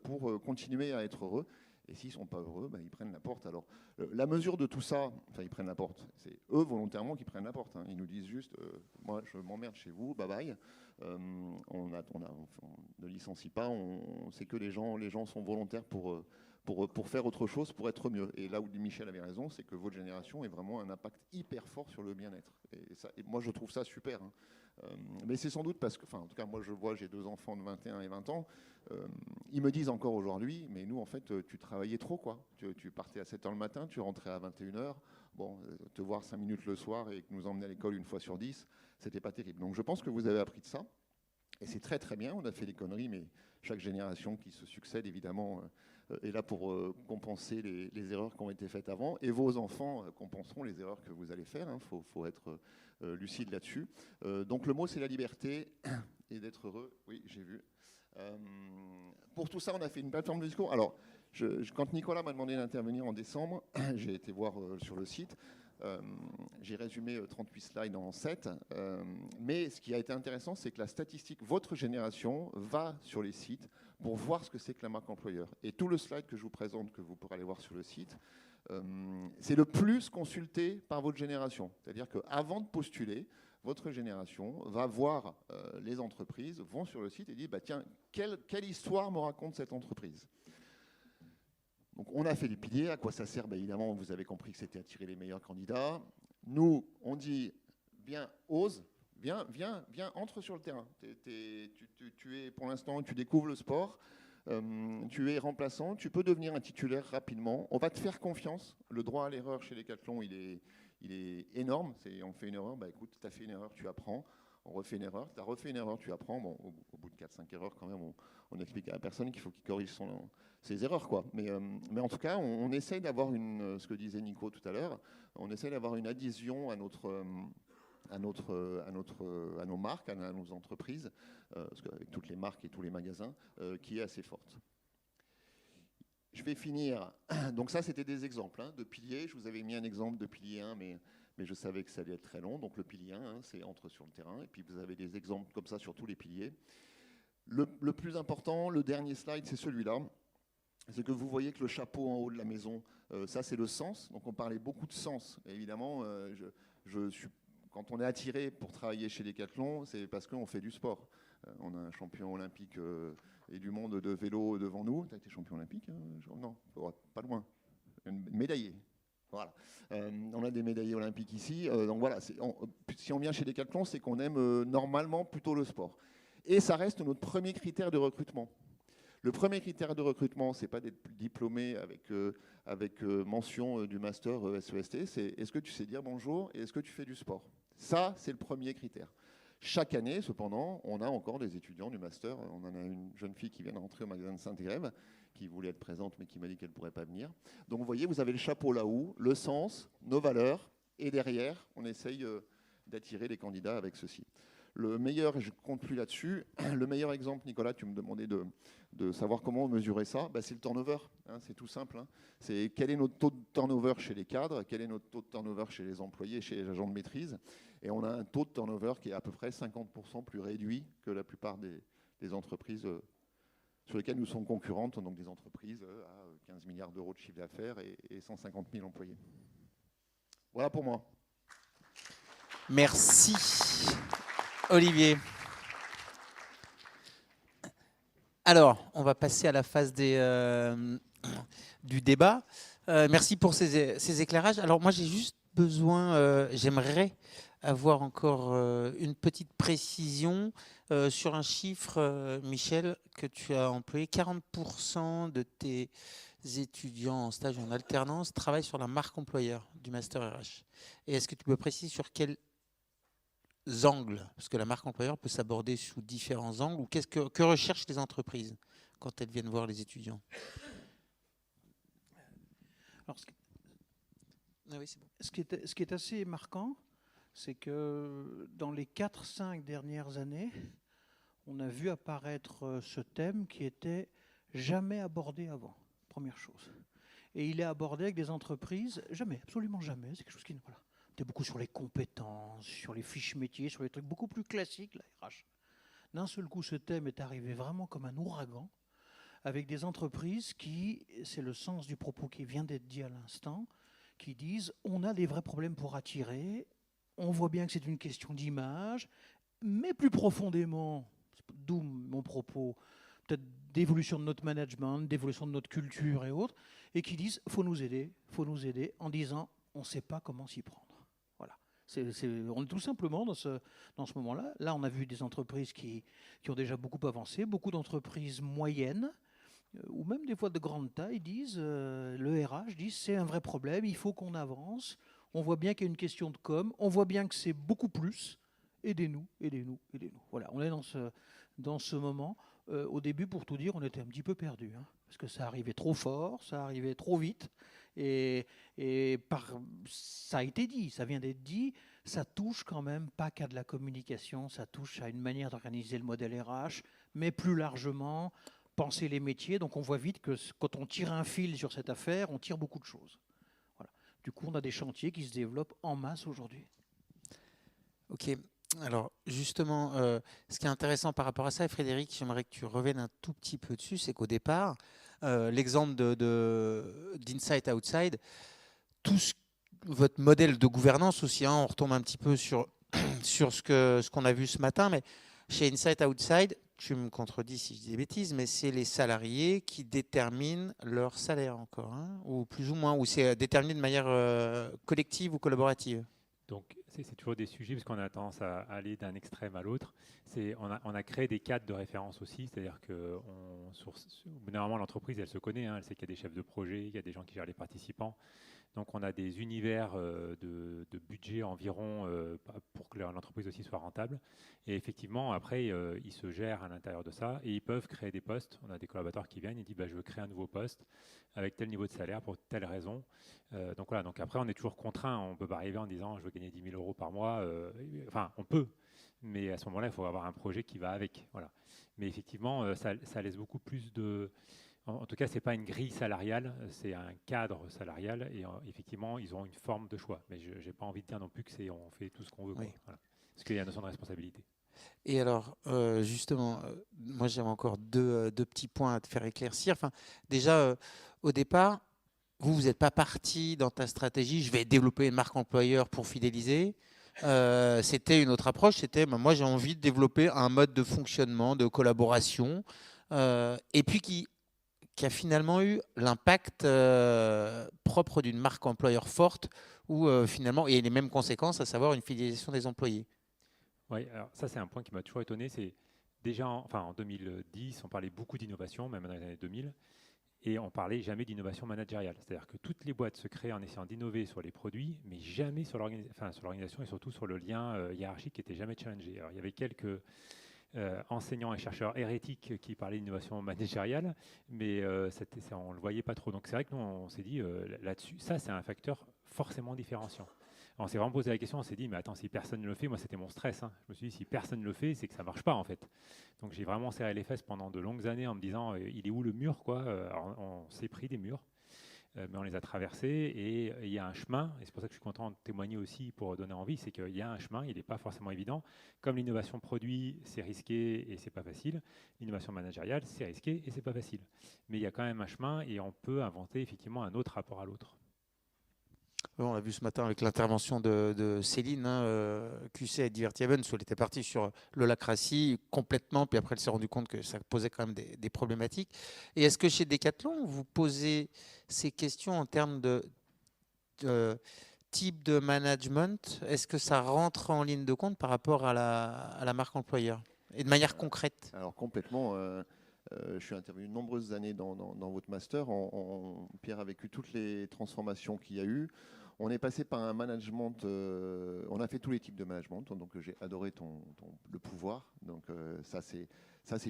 pour continuer à être heureux. Et s'ils ne sont pas heureux, ils prennent la porte. Alors, la mesure de tout ça, enfin, ils prennent la porte. C'est eux volontairement qui prennent la porte. Hein. Ils nous disent juste, moi, je m'emmerde chez vous, bye bye. On ne licencie pas. C'est que les gens sont volontaires pour faire autre chose, pour être mieux. Et là où Michel avait raison, c'est que votre génération est vraiment un impact hyper fort sur le bien-être. Et moi, je trouve ça super. Hein. Mais c'est sans doute parce que, en tout cas, moi, je vois, j'ai 2 enfants de 21 et 20 ans. Ils me disent encore aujourd'hui, mais nous, en fait, tu travaillais trop, quoi. Tu partais à 7h le matin, tu rentrais à 21h. Bon, te voir 5 minutes le soir et nous emmener à l'école une fois sur 10, c'était pas terrible. Donc, je pense que vous avez appris de ça. Et c'est très, très bien. On a fait des conneries, mais chaque génération qui se succède, évidemment, est là pour compenser les erreurs qui ont été faites avant. Et vos enfants compenseront les erreurs que vous allez faire. Il faut être lucide là-dessus. Donc, le mot, c'est la liberté et d'être heureux. Oui, j'ai vu. Pour tout ça, on a fait une plateforme de discours. Alors, quand Nicolas m'a demandé d'intervenir en décembre, j'ai été voir sur le site. J'ai résumé 38 slides en 7. Mais ce qui a été intéressant, c'est que la statistique, votre génération va sur les sites pour voir ce que c'est que la marque employeur. Et tout le slide que je vous présente, que vous pourrez aller voir sur le site, c'est le plus consulté par votre génération. C'est-à-dire qu'avant de postuler, votre génération va voir les entreprises, vont sur le site et dit tiens, quelle histoire me raconte cette entreprise? Donc on a fait les piliers. À quoi ça sert? Évidemment, vous avez compris que c'était attirer les meilleurs candidats. Nous, on dit viens, ose, viens, entre sur le terrain. Tu es, pour l'instant, tu découvres le sport. Tu es remplaçant, tu peux devenir un titulaire rapidement. On va te faire confiance. Le droit à l'erreur chez Decathlon, il est énorme. On fait une erreur, écoute, tu as fait une erreur, tu apprends. On refait une erreur. Tu as refait une erreur, tu apprends. Bon, au bout de 4-5 erreurs, quand même, on explique à la personne qu'il faut qu'il corrige ses erreurs, quoi. Mais en tout cas, on essaye d'avoir ce que disait Nico tout à l'heure, on essaye d'avoir une adhésion à nos marques, à nos entreprises, parce qu'avec toutes les marques et tous les magasins, qui est assez forte. Je vais finir. Donc ça, c'était des exemples de piliers. Je vous avais mis un exemple de pilier 1, mais je savais que ça allait être très long. Donc le pilier 1, c'est entre sur le terrain. Et puis vous avez des exemples comme ça sur tous les piliers. Le plus important, le dernier slide, c'est celui-là. C'est que vous voyez que le chapeau en haut de la maison, ça c'est le sens. Donc on parlait beaucoup de sens. Et évidemment, quand on est attiré pour travailler chez Decathlon, c'est parce qu'on fait du sport. On a un champion olympique et du monde de vélo devant nous. Tu as été champion olympique Non, pas loin. Médaillé. Voilà. On a des médaillés olympiques ici. Donc voilà, si on vient chez Decathlon, c'est qu'on aime normalement plutôt le sport. Et ça reste notre premier critère de recrutement. Le premier critère de recrutement, ce n'est pas d'être diplômé avec mention du master SEST, c'est est-ce que tu sais dire bonjour et est-ce que tu fais du sport. Ça, c'est le premier critère. Chaque année, cependant, on a encore des étudiants du master. On en a une jeune fille qui vient de rentrer au magasin de Sainte-Grève, qui voulait être présente, mais qui m'a dit qu'elle ne pourrait pas venir. Donc, vous voyez, vous avez le chapeau là-haut, le sens, nos valeurs, et derrière, on essaye d'attirer les candidats avec ceci. Le meilleur, et je ne compte plus là-dessus, le meilleur exemple, Nicolas, tu me demandais de savoir comment mesurer ça, c'est le turnover, c'est tout simple. C'est quel est notre taux de turnover chez les cadres, quel est notre taux de turnover chez les employés, chez les agents de maîtrise, et on a un taux de turnover qui est à peu près 50% plus réduit que la plupart des entreprises sur lesquelles nous sommes concurrentes, donc des entreprises à 15 milliards d'euros de chiffre d'affaires et 150 000 employés. Voilà pour moi. Merci, Olivier. Alors, on va passer à la phase du débat. Merci pour ces éclairages. Alors, moi, j'ai juste besoin, j'aimerais avoir encore une petite précision sur un chiffre, Michel, que tu as employé. 40% de tes étudiants en stage ou en alternance travaillent sur la marque employeur du Master RH. Et est-ce que tu peux préciser sur quels angles, parce que la marque employeur peut s'aborder sous différents angles, ou que recherchent les entreprises quand elles viennent voir les étudiants? Alors, Ah oui, c'est bon. ce qui est assez marquant, c'est que dans les 4-5 dernières années, on a vu apparaître ce thème qui était jamais abordé avant, première chose. Et il est abordé avec des entreprises, jamais, absolument jamais, c'est quelque chose qui... Voilà. On était beaucoup sur les compétences, sur les fiches métiers, sur les trucs beaucoup plus classiques, la RH. D'un seul coup, ce thème est arrivé vraiment comme un ouragan, avec des entreprises qui, c'est le sens du propos qui vient d'être dit à l'instant, qui disent on a des vrais problèmes pour attirer, on voit bien que c'est une question d'image, mais plus profondément, d'où mon propos, peut-être d'évolution de notre management, d'évolution de notre culture et autres, et qui disent faut nous aider en disant on ne sait pas comment s'y prendre. Voilà. On est tout simplement dans ce moment-là. Là, on a vu des entreprises qui ont déjà beaucoup avancé, beaucoup d'entreprises moyennes, ou même des fois de grande taille, disent, le RH dit c'est un vrai problème, il faut qu'on avance, on voit bien qu'il y a une question de com, on voit bien que c'est beaucoup plus, aidez-nous. Voilà, on est dans ce moment. Au début, pour tout dire, on était un petit peu perdus, parce que ça arrivait trop fort, ça arrivait trop vite, et ça a été dit, ça vient d'être dit, ça touche quand même pas qu'à de la communication, ça touche à une manière d'organiser le modèle RH, mais plus largement, penser les métiers. Donc on voit vite que quand on tire un fil sur cette affaire, on tire beaucoup de choses. Voilà. Du coup, on a des chantiers qui se développent en masse aujourd'hui. Ok. Alors justement, ce qui est intéressant par rapport à ça, et Frédéric, j'aimerais que tu reviennes un tout petit peu dessus, c'est qu'au départ, l'exemple d'Inside Outside, votre modèle de gouvernance aussi, on retombe un petit peu sur ce qu'on a vu ce matin, mais chez Inside Outside, tu me contredis si je dis des bêtises, mais c'est les salariés qui déterminent leur salaire encore, ou plus ou moins, ou c'est déterminé de manière collective ou collaborative? Donc, c'est toujours des sujets, parce qu'on a tendance à aller d'un extrême à l'autre. On a créé des cadres de référence aussi, c'est-à-dire que normalement, l'entreprise, elle se connaît, hein, elle sait qu'il y a des chefs de projet, il y a des gens qui gèrent les participants. Donc, on a des univers de budget environ pour que l'entreprise aussi soit rentable. Et effectivement, après, ils se gèrent à l'intérieur de ça et ils peuvent créer des postes. On a des collaborateurs qui viennent et disent je veux créer un nouveau poste avec tel niveau de salaire pour telle raison. Donc voilà, donc après, on est toujours contraint. On ne peut pas arriver en disant je veux gagner 10 000 euros par mois. Enfin, on peut, mais à ce moment-là, il faut avoir un projet qui va avec. Voilà. Mais effectivement, ça laisse beaucoup plus de. En tout cas, ce n'est pas une grille salariale, c'est un cadre salarial et effectivement, ils ont une forme de choix. Mais je n'ai pas envie de dire non plus que on fait tout ce qu'on veut. Oui. Voilà. Parce qu'il y a une notion de responsabilité. Et alors, justement, moi j'avais encore deux petits points à te faire éclaircir. Enfin, déjà, au départ, vous n'êtes pas parti dans ta stratégie, je vais développer une marque employeur pour fidéliser. C'était une autre approche, c'était moi j'ai envie de développer un mode de fonctionnement, de collaboration, et puis qui a finalement eu l'impact propre d'une marque employeur forte, où finalement, et les mêmes conséquences, à savoir une fidélisation des employés. Oui, alors ça c'est un point qui m'a toujours étonné, c'est déjà en 2010, on parlait beaucoup d'innovation, même dans les années 2000, et on parlait jamais d'innovation managériale. C'est-à-dire que toutes les boîtes se créaient en essayant d'innover sur les produits, mais jamais sur l'organisation et surtout sur le lien hiérarchique qui n'était jamais challengé. Alors il y avait quelques enseignants et chercheurs hérétiques qui parlaient d'innovation managériale, mais on ne le voyait pas trop. Donc c'est vrai que nous, on s'est dit là-dessus, ça c'est un facteur forcément différenciant. On s'est vraiment posé la question, on s'est dit, mais attends, si personne ne le fait, moi c'était mon stress. Hein. Je me suis dit, si personne ne le fait, c'est que ça ne marche pas en fait. Donc j'ai vraiment serré les fesses pendant de longues années en me disant, il est où le mur quoi. Alors, on s'est pris des murs, mais on les a traversés et il y a un chemin, et c'est pour ça que je suis content de témoigner aussi pour donner envie, c'est qu'il y a un chemin, il n'est pas forcément évident. Comme l'innovation produit, c'est risqué et c'est pas facile. L'innovation managériale, c'est risqué et c'est pas facile. Mais il y a quand même un chemin et on peut inventer effectivement un autre rapport à l'autre. On l'a vu ce matin avec l'intervention de Céline, QC et Diverty Events, où elle était partie sur l'holacratie complètement, puis après elle s'est rendue compte que ça posait quand même des problématiques. Et est-ce que chez Decathlon, vous posez ces questions en termes de type de management? Est-ce que ça rentre en ligne de compte par rapport à la marque employeur? Et de manière concrète? Alors complètement. Je suis intervenu de nombreuses années dans votre master. Pierre a vécu toutes les transformations qu'il y a eu. On est passé par un management, on a fait tous les types de management, donc j'ai adoré le pouvoir, donc ça c'est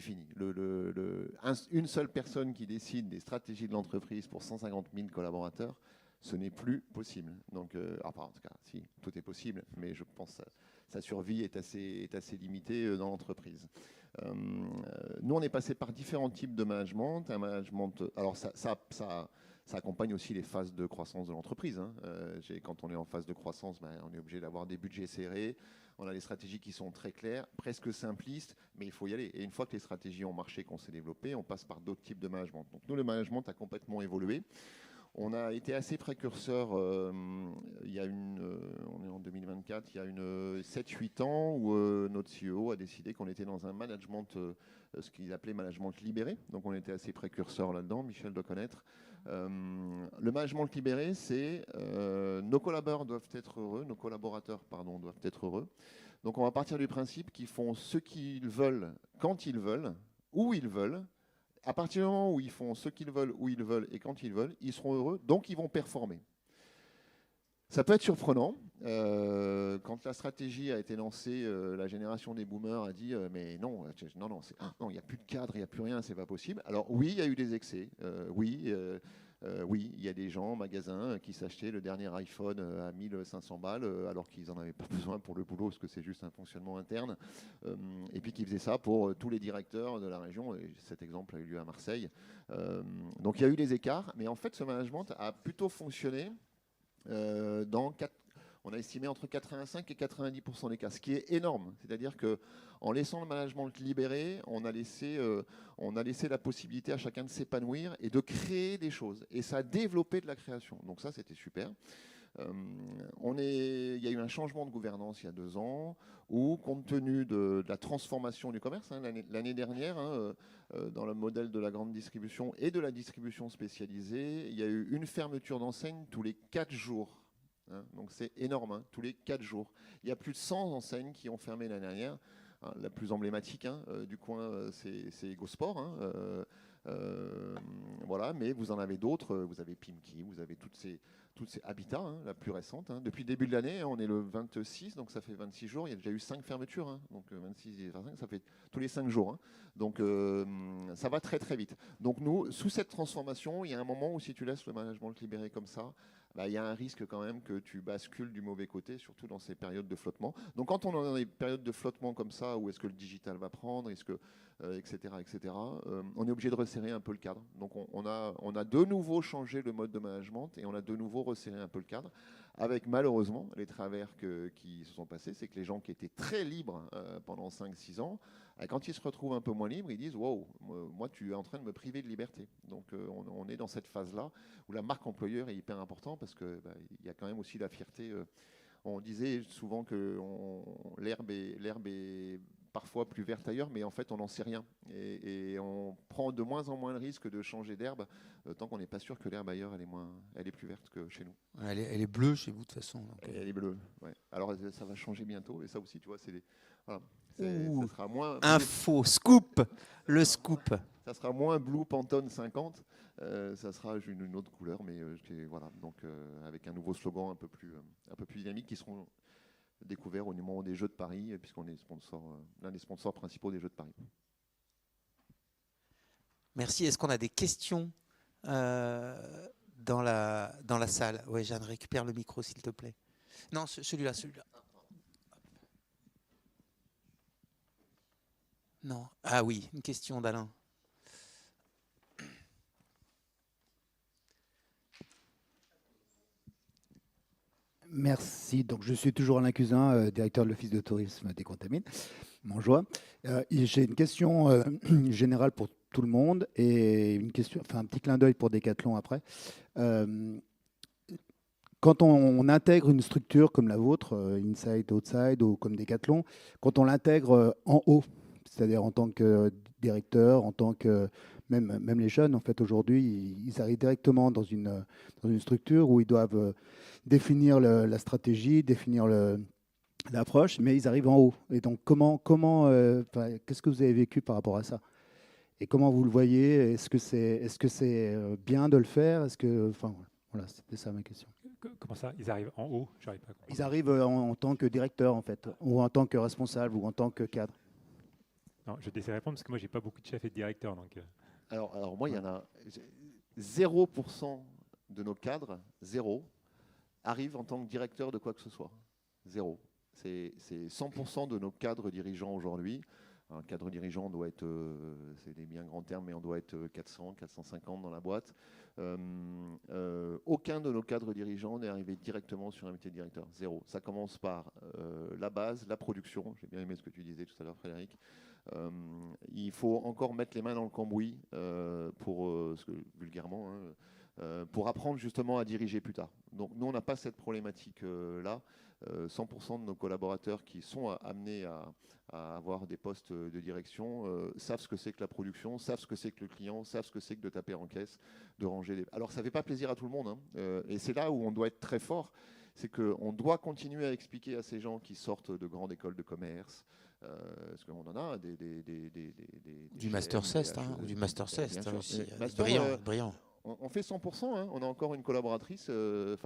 fini. Une seule personne qui décide des stratégies de l'entreprise pour 150 000 collaborateurs, ce n'est plus possible. Donc, en tout cas, si, tout est possible, mais je pense que sa survie est assez limitée dans l'entreprise. Nous, on est passé par différents types de management. Un management, alors ça accompagne aussi les phases de croissance de l'entreprise. Hein. Quand on est en phase de croissance, on est obligé d'avoir des budgets serrés. On a des stratégies qui sont très claires, presque simplistes, mais il faut y aller. Et une fois que les stratégies ont marché, qu'on s'est développé, on passe par d'autres types de management. Donc nous, le management a complètement évolué. On a été assez précurseur, on est en 2024, il y a 7-8 ans, où notre CEO a décidé qu'on était dans un management, ce qu'il appelait management libéré. Donc on était assez précurseur là-dedans, Michel doit connaître. Le management libéré, c'est nos collaborateurs doivent être heureux, doivent être heureux. Donc on va partir du principe qu'ils font ce qu'ils veulent, quand ils veulent, où ils veulent. À partir du moment où ils font ce qu'ils veulent, où ils veulent et quand ils veulent, ils seront heureux, donc ils vont performer. Ça peut être surprenant. Quand la stratégie a été lancée, la génération des boomers a dit mais non, il n'y a plus de cadre, il n'y a plus rien, c'est pas possible. Alors oui, il y a eu des excès. Oui, il y a des gens en magasin qui s'achetaient le dernier iPhone à 1500 balles alors qu'ils n'en avaient pas besoin pour le boulot parce que c'est juste un fonctionnement interne. Et puis qui faisaient ça pour tous les directeurs de la région. Et cet exemple a eu lieu à Marseille. Donc il y a eu des écarts, mais en fait ce management a plutôt fonctionné on a estimé entre 85 et 90% des cas, ce qui est énorme. C'est-à-dire qu'en laissant le management libéré, on a laissé la possibilité à chacun de s'épanouir et de créer des choses. Et ça a développé de la création. Donc ça, c'était super. Il y a eu un changement de gouvernance il y a 2 ans où, compte tenu de la transformation du commerce, l'année dernière, dans le modèle de la grande distribution et de la distribution spécialisée, il y a eu une fermeture d'enseigne tous les 4 jours. hein. Donc c'est énorme, hein, tous les 4 jours. Il y a plus de 100 enseignes qui ont fermé l'année dernière. Hein, la plus emblématique du coin, c'est EgoSport. Hein, voilà, mais vous en avez d'autres. Vous avez Pimki, vous avez toutes ces Habitat, hein, la plus récente. Hein. Depuis le début de l'année, on est le 26, donc ça fait 26 jours. Il y a déjà eu 5 fermetures. Hein. Donc 26 et 25, ça fait tous les 5 jours. Hein. Donc ça va très très vite. Donc nous, sous cette transformation, il y a un moment où si tu laisses le management libéré comme ça, bah, il y a un risque quand même que tu bascules du mauvais côté, surtout dans ces périodes de flottement. Donc quand on est dans des périodes de flottement comme ça, où est-ce que le digital va prendre, est-ce que, etc., on est obligé de resserrer un peu le cadre. Donc on a de nouveau changé le mode de management et on a de nouveau resserré un peu le cadre, avec malheureusement les travers qui se sont passés, c'est que les gens qui étaient très libres pendant 5-6 ans, quand ils se retrouvent un peu moins libres, ils disent « Wow, moi tu es en train de me priver de liberté ». Donc on est dans cette phase-là où la marque employeur est hyper importante parce qu'il y a quand même aussi la fierté. On disait souvent que l'herbe est parfois plus verte ailleurs, mais en fait on n'en sait rien. Et on prend de moins en moins le risque de changer d'herbe tant qu'on n'est pas sûr que l'herbe ailleurs elle est plus verte que chez nous. Elle est bleue chez vous de toute façon. Donc. Elle est bleue, ouais. Alors ça va changer bientôt et ça aussi tu vois voilà. Ouh, Ça sera moins info, scoop, le scoop. ça sera moins Blue Pantone 50, ça sera une autre couleur, mais voilà, donc avec un nouveau slogan un peu plus dynamique qui seront découverts au moment des Jeux de Paris, puisqu'on est l'un des sponsors principaux des Jeux de Paris. Merci. Est-ce qu'on a des questions dans la salle? Oui, Jeanne, récupère le micro, s'il te plaît. Non, celui-là. Non. Ah oui, une question d'Alain. Merci. Donc, je suis toujours Alain Cusin, directeur de l'Office de tourisme des Contamines, Montjoie. J'ai une question générale pour tout le monde et un petit clin d'œil pour Decathlon après. Quand on intègre une structure comme la vôtre, Inside, Outside ou comme Decathlon, quand on l'intègre en haut, c'est-à-dire en tant que directeur, en tant que même les jeunes, en fait, aujourd'hui, ils arrivent directement dans une structure où ils doivent définir la stratégie, définir l'approche, mais ils arrivent en haut. Et donc, qu'est-ce que vous avez vécu par rapport à ça? Et comment vous le voyez? Est-ce que c'est bien de le faire? Voilà, c'était ça ma question. Comment ça? Ils arrivent en haut? J'arrive pas à comprendre. Ils arrivent en tant que directeur, en fait, ou en tant que responsable, ou en tant que cadre. Non, je vais essayer de répondre parce que moi, j'ai pas beaucoup de chefs et de directeurs. Donc, Alors moi, il y en a 0% de nos cadres, arrivent en tant que directeur de quoi que ce soit. 0. C'est 100% de nos cadres dirigeants aujourd'hui. Un cadre dirigeant doit être, c'est des bien grands termes, mais on doit être 400, 450 dans la boîte. Aucun de nos cadres dirigeants n'est arrivé directement sur un métier de directeur. 0. Ça commence par la base, la production. J'ai bien aimé ce que tu disais tout à l'heure, Frédéric. Il faut encore mettre les mains dans le cambouis vulgairement, hein, pour apprendre justement à diriger plus tard. Donc nous, on n'a pas cette problématique-là. 100% de nos collaborateurs qui sont amenés à avoir des postes de direction savent ce que c'est que la production, savent ce que c'est que le client, savent ce que c'est que de taper en caisse, de ranger des... Alors ça ne fait pas plaisir à tout le monde, hein, et c'est là où on doit être très fort, c'est qu'on doit continuer à expliquer à ces gens qui sortent de grandes écoles de commerce, parce qu'on en a du Master Cest, ou du Master Cest aussi. Brillant. On fait 100%, hein. On a encore une collaboratrice.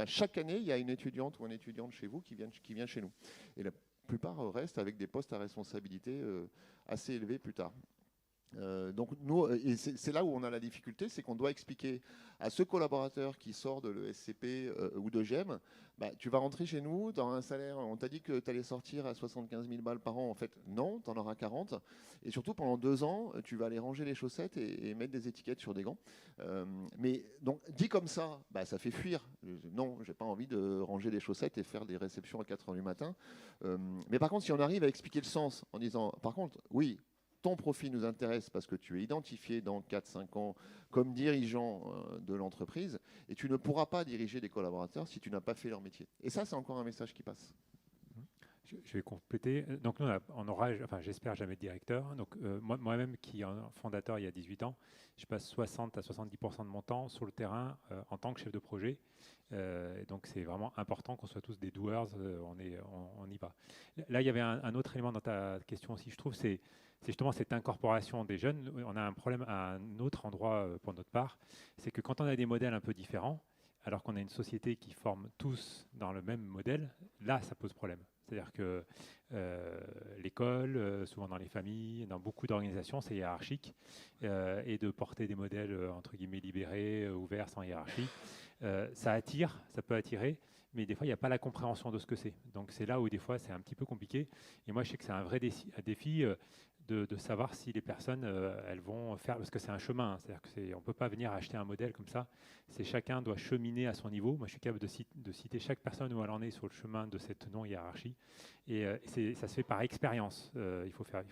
Chaque année, il y a une étudiante ou un étudiant de chez vous qui vient chez nous. Et la plupart restent avec des postes à responsabilité assez élevés plus tard. Donc nous, et c'est là où on a la difficulté, c'est qu'on doit expliquer à ce collaborateur qui sort de l'ESCP ou de GEM, tu vas rentrer chez nous dans un salaire, on t'a dit que tu allais sortir à 75 000 balles par an, en fait non, tu en auras 40, et surtout pendant 2 ans, tu vas aller ranger les chaussettes et mettre des étiquettes sur des gants. Mais donc dit comme ça, ça fait fuir. Non, j'ai pas envie de ranger des chaussettes et faire des réceptions à 4 h du matin. Mais par contre, si on arrive à expliquer le sens en disant, par contre, oui, ton profil nous intéresse parce que tu es identifié dans 4-5 ans comme dirigeant de l'entreprise et tu ne pourras pas diriger des collaborateurs si tu n'as pas fait leur métier. Et ça, c'est encore un message qui passe. Je vais compléter. Donc, nous, on aura, enfin, j'espère jamais de directeur. Donc, moi-même, qui est un fondateur il y a 18 ans, je passe 60 à 70% de mon temps sur le terrain en tant que chef de projet. Et donc, c'est vraiment important qu'on soit tous des doers. On y va. Là, il y avait un autre élément dans ta question aussi, je trouve, c'est justement cette incorporation des jeunes. On a un problème à un autre endroit pour notre part, c'est que quand on a des modèles un peu différents, alors qu'on a une société qui forme tous dans le même modèle, là, ça pose problème. C'est-à-dire que l'école, souvent dans les familles, dans beaucoup d'organisations, c'est hiérarchique. Et de porter des modèles, entre guillemets, libérés, ouverts, sans hiérarchie, ça attire, ça peut attirer, mais des fois, il n'y a pas la compréhension de ce que c'est. Donc, c'est là où, des fois, c'est un petit peu compliqué. Et moi, je sais que c'est un vrai défi de savoir si les personnes, elles vont faire, parce que c'est un chemin, hein, c'est-à-dire qu'on ne peut pas venir acheter un modèle comme ça, chacun doit cheminer à son niveau. Moi, je suis capable de citer chaque personne où elle en est sur le chemin de cette non-hiérarchie, et ça se fait par expérience. Il faut faire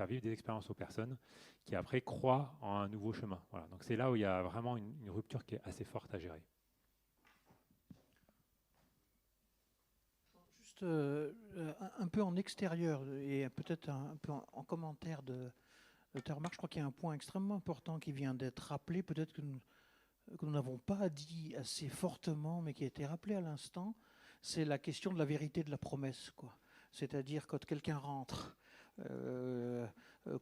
vivre des expériences aux personnes qui après croient en un nouveau chemin. Voilà. Donc c'est là où il y a vraiment une rupture qui est assez forte à gérer. Juste un peu en extérieur et peut-être un peu en commentaire de ta remarque, je crois qu'il y a un point extrêmement important qui vient d'être rappelé, peut-être que nous n'avons pas dit assez fortement, mais qui a été rappelé à l'instant, c'est la question de la vérité de la promesse, quoi. C'est-à-dire quand quelqu'un rentre,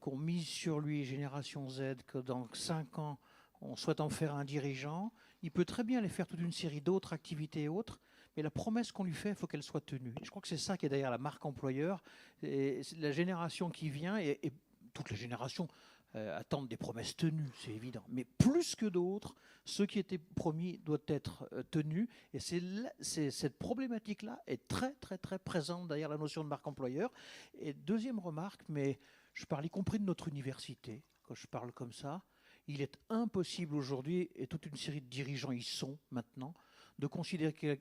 qu'on mise sur lui, Génération Z, que dans 5 ans, on souhaite en faire un dirigeant, il peut très bien aller faire toute une série d'autres activités et autres, mais la promesse qu'on lui fait, il faut qu'elle soit tenue. Et je crois que c'est ça qui est derrière la marque employeur. Et la génération qui vient, et toutes les générations attendent des promesses tenues, c'est évident. Mais plus que d'autres, ce qui était promis doit être tenu. Et cette problématique-là est très, très, très présente derrière la notion de marque employeur. Et deuxième remarque, mais je parle y compris de notre université, quand je parle comme ça, il est impossible aujourd'hui, et toute une série de dirigeants y sont maintenant, de considérer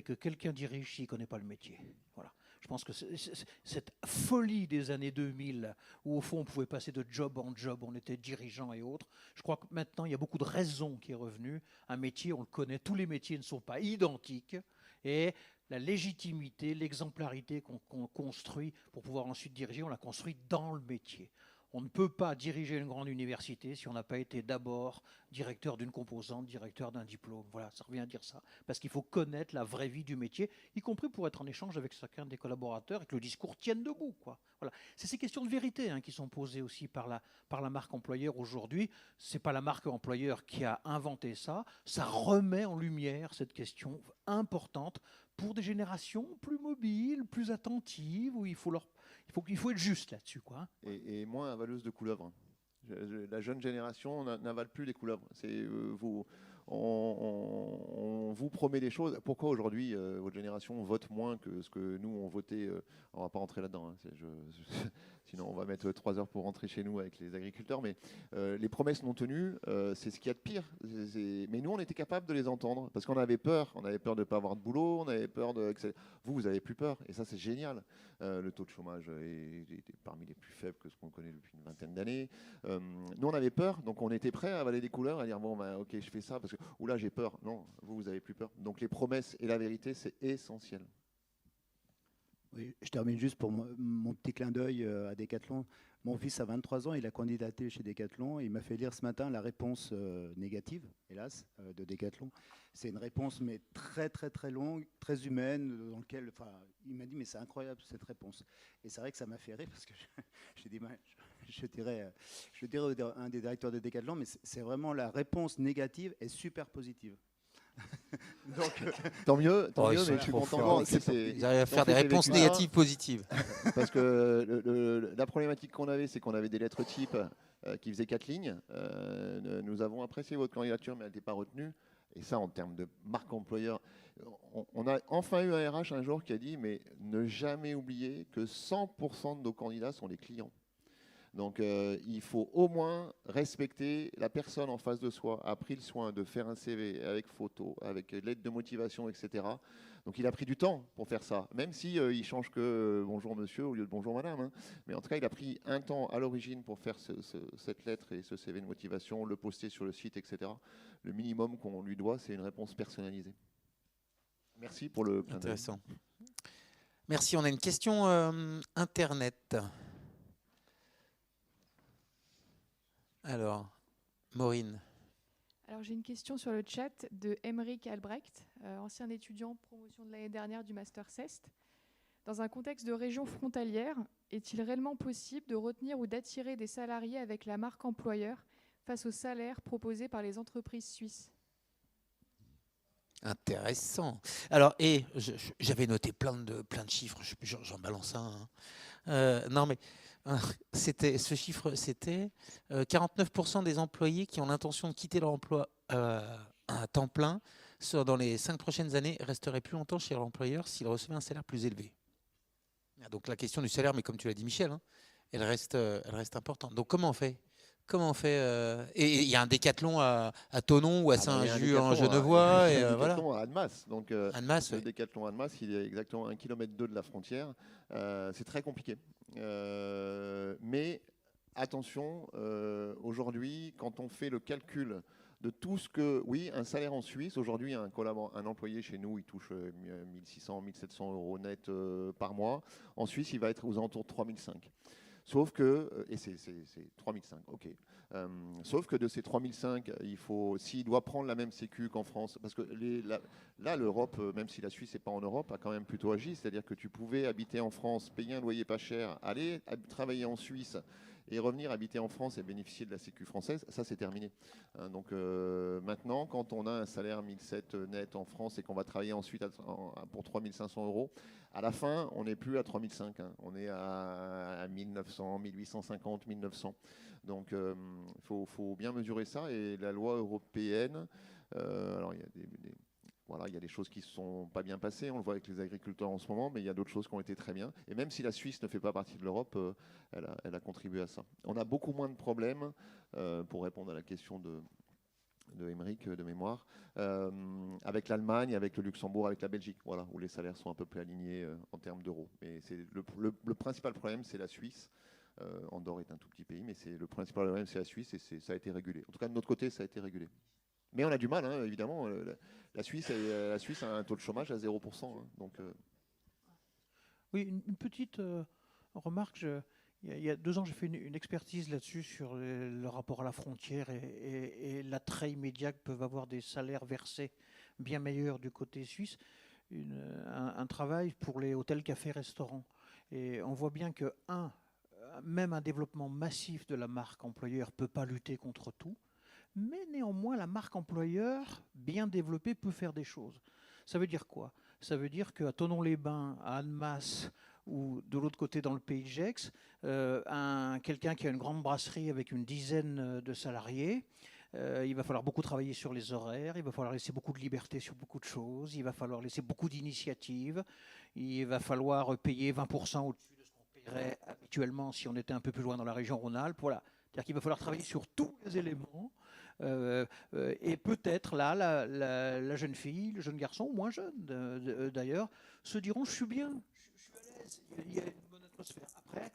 que quelqu'un dirige s'il ne connaît pas le métier. Voilà. Je pense que cette folie des années 2000, où au fond on pouvait passer de job en job, on était dirigeant et autres, je crois que maintenant il y a beaucoup de raison qui est revenue. Un métier, on le connaît, tous les métiers ne sont pas identiques, et la légitimité, l'exemplarité qu'on construit pour pouvoir ensuite diriger, on la construit dans le métier. On ne peut pas diriger une grande université si on n'a pas été d'abord directeur d'une composante, directeur d'un diplôme. Voilà, ça revient à dire ça. Parce qu'il faut connaître la vraie vie du métier, y compris pour être en échange avec chacun des collaborateurs et que le discours tienne debout, quoi. Voilà. C'est ces questions de vérité qui sont posées aussi par la marque employeur aujourd'hui. Ce n'est pas la marque employeur qui a inventé ça. Ça remet en lumière cette question importante pour des générations plus mobiles, plus attentives, où il faut être juste là-dessus, quoi. Et moins avaleuse de couleuvres. La jeune génération n'avale plus les couleuvres. On vous promet des choses. Pourquoi aujourd'hui votre génération vote moins que ce que nous on votait on va pas rentrer là-dedans. Sinon on va mettre 3 heures pour rentrer chez nous avec les agriculteurs. Mais les promesses non tenues, c'est ce qu'il y a de pire. Mais nous on était capable de les entendre parce qu'on avait peur. On avait peur de ne pas avoir de boulot. On avait peur de. Vous avez plus peur. Et ça c'est génial. Le taux de chômage est parmi les plus faibles que ce qu'on connaît depuis une vingtaine d'années. Nous on avait peur, donc on était prêts à avaler des couleurs, à dire bon ben ok je fais ça parce que oula j'ai peur. Non, vous avez plus peur. Donc les promesses et la vérité c'est essentiel. Oui, je termine juste pour mon petit clin d'œil à Decathlon. Mon fils a 23 ans, il a candidaté chez Decathlon. Il m'a fait lire ce matin la réponse négative, hélas, de Decathlon. C'est une réponse mais très très très longue, très humaine, dans laquelle, il m'a dit mais c'est incroyable cette réponse. Et c'est vrai que ça m'a fait rire parce que j'ai dit, je dirais à un des directeurs de Decathlon, mais c'est vraiment la réponse négative est super positive. Donc, tant mieux, mais je suis content. Ils arrivent à faire des réponses négatives positives. Parce que la problématique qu'on avait, c'est qu'on avait des lettres types qui faisaient 4 lignes. Nous avons apprécié votre candidature, mais elle n'était pas retenue. Et ça, en termes de marque employeur, on a enfin eu un RH un jour qui a dit, mais ne jamais oublier que 100% de nos candidats sont des clients. Donc il faut au moins respecter la personne en face de soi, a pris le soin de faire un CV avec photo, avec lettre de motivation, etc. Donc il a pris du temps pour faire ça, même si il change que bonjour monsieur au lieu de bonjour madame. Mais en tout cas, il a pris un temps à l'origine pour faire cette lettre et ce CV de motivation, le poster sur le site, etc. Le minimum qu'on lui doit, c'est une réponse personnalisée. Merci pour le clin d'œil. Intéressant. Merci. On a une question Internet. Alors, Maureen. Alors j'ai une question sur le chat de Emeric Albrecht, ancien étudiant promotion de l'année dernière du Master CEST. Dans un contexte de région frontalière, est-il réellement possible de retenir ou d'attirer des salariés avec la marque employeur face aux salaires proposés par les entreprises suisses? Intéressant. Alors, j'avais noté plein de chiffres, j'en balance un. Non, mais ce chiffre, c'était 49% des employés qui ont l'intention de quitter leur emploi à temps plein dans les 5 prochaines années resteraient plus longtemps chez leur employeur s'ils recevaient un salaire plus élevé. Donc la question du salaire, mais comme tu l'as dit Michel, hein, elle reste importante. Donc comment on fait? Et il y a un Décathlon à Thonon ou à Saint-Just en Genevois. Il y a un voilà. Décathlon à Annemasse. Donc, Annemasse, le oui. Décathlon à Annemasse, il est exactement à 1,2 km de la frontière. C'est très compliqué. Mais attention, aujourd'hui, quand on fait le calcul de tout ce que... Oui, un salaire en Suisse, aujourd'hui, un employé chez nous, il touche 1600, 1700 euros net par mois. En Suisse, il va être aux alentours de 3005. Sauf que, et c'est 3005, ok. Sauf que de ces 3005, s'il doit prendre la même sécu qu'en France, parce que là, l'Europe, même si la Suisse n'est pas en Europe, a quand même plutôt agi. C'est-à-dire que tu pouvais habiter en France, payer un loyer pas cher, aller travailler en Suisse et revenir habiter en France et bénéficier de la sécu française, ça c'est terminé. Donc maintenant, quand on a un salaire 1700 net en France et qu'on va travailler ensuite pour 3500 euros, à la fin, on n'est plus à 3005, hein. On est à 1900, 1850, 1900. Donc il faut bien mesurer ça. Et la loi européenne, alors il y a voilà, il y a des choses qui ne sont pas bien passées, on le voit avec les agriculteurs en ce moment, mais il y a d'autres choses qui ont été très bien. Et même si la Suisse ne fait pas partie de l'Europe, elle a contribué à ça. On a beaucoup moins de problèmes, pour répondre à la question de Émeric de mémoire, avec l'Allemagne, avec le Luxembourg, avec la Belgique, voilà, où les salaires sont un peu plus alignés en termes d'euros. Mais le principal problème, c'est la Suisse. Andorre est un tout petit pays, mais le principal problème, c'est la Suisse et ça a été régulé. En tout cas, de notre côté, ça a été régulé. Mais on a du mal, hein, évidemment. La Suisse a un taux de chômage à 0%. Hein, donc, Oui, une petite remarque. Il y a 2 ans, j'ai fait une expertise là-dessus sur le rapport à la frontière et l'attrait immédiat que peuvent avoir des salaires versés bien meilleurs du côté suisse. Un travail pour les hôtels, cafés, restaurants. Et on voit bien que, même un développement massif de la marque employeur ne peut pas lutter contre tout. Mais néanmoins, la marque employeur, bien développée, peut faire des choses. Ça veut dire quoi? Ça veut dire qu'à Thonon-les-Bains, à Annemasse, ou de l'autre côté dans le pays de Gex, quelqu'un qui a une grande brasserie avec une dizaine de salariés, il va falloir beaucoup travailler sur les horaires, il va falloir laisser beaucoup de liberté sur beaucoup de choses, il va falloir laisser beaucoup d'initiatives, il va falloir payer 20% au-dessus de ce qu'on paierait habituellement si on était un peu plus loin dans la région Rhône-Alpes. Voilà. C'est-à-dire qu'il va falloir travailler sur tous les éléments. Et peut-être là, la jeune fille, le jeune garçon, moins jeune d'ailleurs, se diront je suis bien, je suis à l'aise, il y a une bonne atmosphère. Après,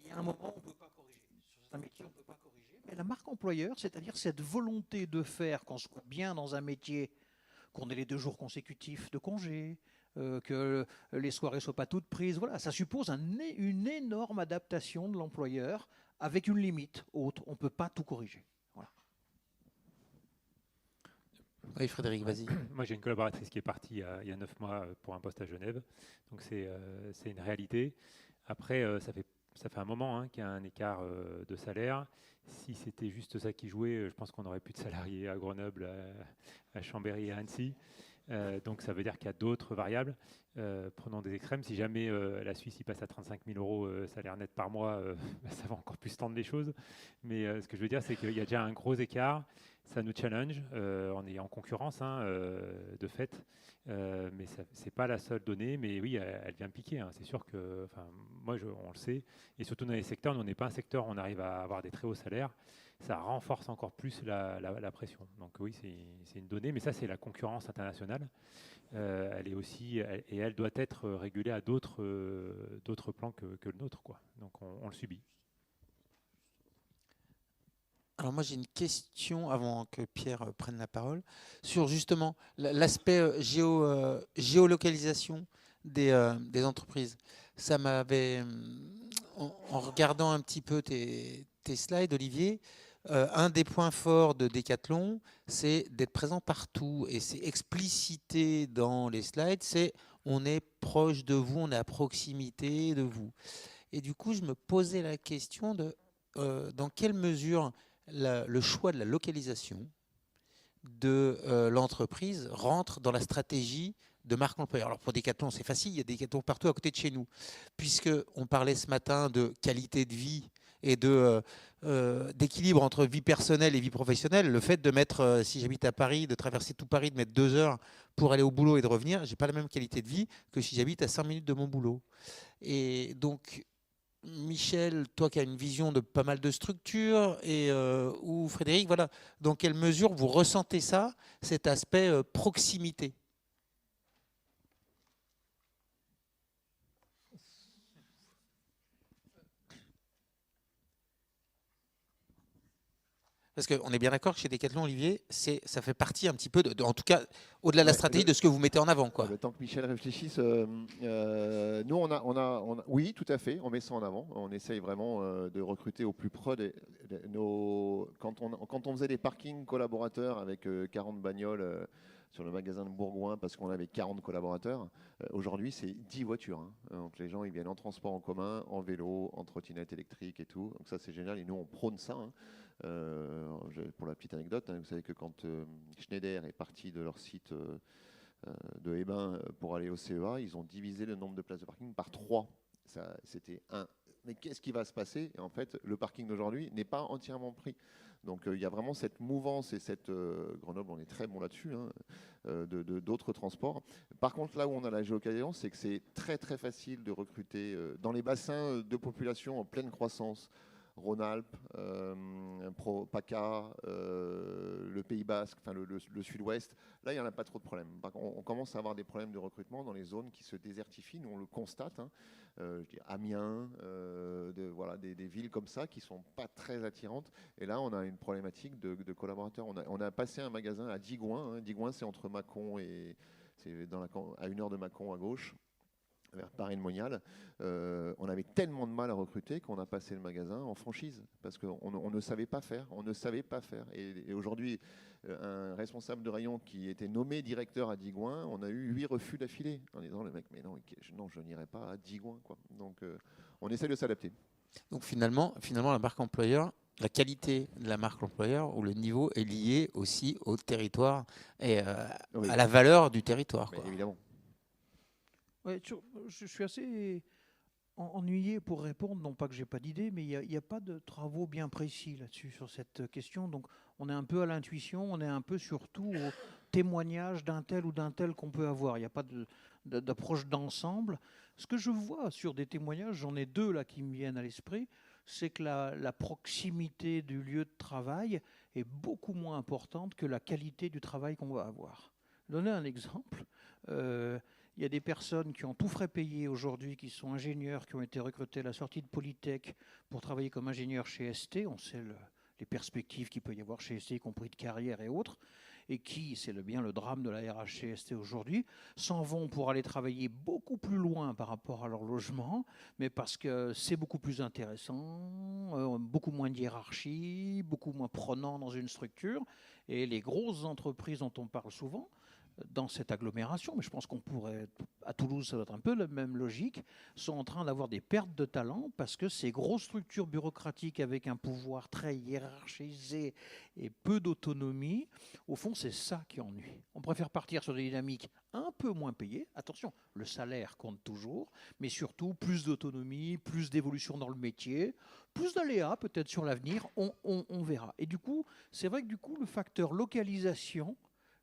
il y a un moment où on ne peut pas corriger. Sur certains métiers, on ne peut pas corriger. Mais la marque employeur, c'est-à-dire cette volonté de faire qu'on soit bien dans un métier, qu'on ait les 2 jours consécutifs de congé, que les soirées ne soient pas toutes prises, voilà, ça suppose une énorme adaptation de l'employeur avec une limite haute. On ne peut pas tout corriger. Oui, Frédéric, vas-y. Moi, j'ai une collaboratrice qui est partie il y a 9 mois pour un poste à Genève. Donc, c'est une réalité. Après, ça fait un moment qu'il y a un écart de salaire. Si c'était juste ça qui jouait, je pense qu'on n'aurait plus de salariés à Grenoble, à Chambéry et à Annecy. Donc, ça veut dire qu'il y a d'autres variables. Prenons des extrêmes. Si jamais la Suisse passe à 35 000 euros salaire net par mois, ça va encore plus tendre les choses. Mais ce que je veux dire, c'est qu'il y a déjà un gros écart. Ça nous challenge, on est en concurrence de fait, mais ce n'est pas la seule donnée, mais oui, elle vient piquer. Hein. C'est sûr que, moi, on le sait, et surtout dans les secteurs, nous, on n'est pas un secteur où on arrive à avoir des très hauts salaires, ça renforce encore plus la pression. Donc oui, c'est une donnée, mais ça, c'est la concurrence internationale. Elle est aussi, et elle doit être régulée à d'autres plans que le nôtre, quoi. Donc on le subit. Alors moi j'ai une question avant que Pierre prenne la parole sur justement l'aspect géolocalisation des entreprises. Ça m'avait, en regardant un petit peu tes slides, Olivier, un des points forts de Decathlon, c'est d'être présent partout. Et c'est explicité dans les slides, c'est on est proche de vous, on est à proximité de vous. Et du coup, je me posais la question de dans quelle mesure le choix de la localisation de l'entreprise rentre dans la stratégie de marque employeur. Alors pour Decathlon, c'est facile, il y a Decathlon partout à côté de chez nous. Puisqu'on parlait ce matin de qualité de vie et d'équilibre entre vie personnelle et vie professionnelle, le fait de mettre, si j'habite à Paris, de traverser tout Paris, de mettre 2 heures pour aller au boulot et de revenir, je n'ai pas la même qualité de vie que si j'habite à 5 minutes de mon boulot. Et donc, Michel, toi qui as une vision de pas mal de structures, ou Frédéric, voilà, dans quelle mesure vous ressentez ça, cet aspect proximité? Parce qu'on est bien d'accord que chez Decathlon, Olivier, ça fait partie un petit peu, en tout cas, au-delà de la stratégie, de ce que vous mettez en avant, quoi. Le temps que Michel réfléchisse, nous, oui, tout à fait, on met ça en avant. On essaye vraiment de recruter au plus près quand on faisait des parkings collaborateurs avec 40 bagnoles sur le magasin de Bourgoin parce qu'on avait 40 collaborateurs, aujourd'hui, c'est 10 voitures. Hein. Donc les gens, ils viennent en transport en commun, en vélo, en trottinette électrique et tout. Donc ça, c'est génial. Et nous, on prône ça. Hein. Pour la petite anecdote, hein, vous savez que quand Schneider est parti de leur site de Hébin pour aller au CEA, ils ont divisé le nombre de places de parking par 3. C'était un. Mais qu'est-ce qui va se passer? Et en fait, le parking d'aujourd'hui n'est pas entièrement pris. Donc il y a vraiment cette mouvance et cette Grenoble, on est très bon là-dessus, hein, d'autres transports. Par contre, là où on a la géolocalisation, c'est que c'est très très facile de recruter dans les bassins de population en pleine croissance. Rhône-Alpes, PACA, le Pays Basque, enfin le Sud-Ouest. Là, il n'y en a pas trop de problèmes. On commence à avoir des problèmes de recrutement dans les zones qui se désertifient. Nous, on le constate. Hein. Je dis Amiens, voilà, des villes comme ça qui ne sont pas très attirantes. Et là, on a une problématique de collaborateurs. On a passé un magasin à Digoin. Hein. Digoin, c'est entre Mâcon et c'est à 1 heure de Mâcon à gauche, vers Paris-le-Monial. On avait tellement de mal à recruter qu'on a passé le magasin en franchise parce qu'on ne savait pas faire. On ne savait pas faire. Et aujourd'hui, un responsable de rayon qui était nommé directeur à Digoin, on a eu 8 refus d'affilée en disant le mec, mais non, je n'irai pas à Digoin, quoi. Donc, on essaie de s'adapter. Donc finalement, la marque employeur, la qualité de la marque employeur ou le niveau est lié aussi au territoire et Oui. à la valeur du territoire, quoi. Évidemment. Ouais, je suis assez ennuyé pour répondre, non pas que j'ai pas d'idée, mais il n'y a pas de travaux bien précis là-dessus, sur cette question. Donc on est un peu à l'intuition, on est un peu surtout au témoignage d'un tel ou d'un tel qu'on peut avoir. Il n'y a pas d'approche d'ensemble. Ce que je vois sur des témoignages, j'en ai 2 là qui me viennent à l'esprit, c'est que la proximité du lieu de travail est beaucoup moins importante que la qualité du travail qu'on va avoir. Donner un exemple. Il y a des personnes qui ont tout frais payé aujourd'hui, qui sont ingénieurs, qui ont été recrutés à la sortie de Polytech pour travailler comme ingénieur chez ST. On sait les perspectives qu'il peut y avoir chez ST, y compris de carrière et autres, et qui, c'est bien le drame de la RH chez ST aujourd'hui, s'en vont pour aller travailler beaucoup plus loin par rapport à leur logement, mais parce que c'est beaucoup plus intéressant, beaucoup moins de hiérarchie, beaucoup moins prenant dans une structure. Et les grosses entreprises dont on parle souvent, dans cette agglomération, mais je pense qu'on pourrait, à Toulouse, ça doit être un peu la même logique, sont en train d'avoir des pertes de talent parce que ces grosses structures bureaucratiques avec un pouvoir très hiérarchisé et peu d'autonomie, au fond, c'est ça qui ennuie. On préfère partir sur des dynamiques un peu moins payées. Attention, le salaire compte toujours, mais surtout plus d'autonomie, plus d'évolution dans le métier, plus d'aléas peut-être sur l'avenir, on verra. Et du coup, c'est vrai que du coup, le facteur localisation,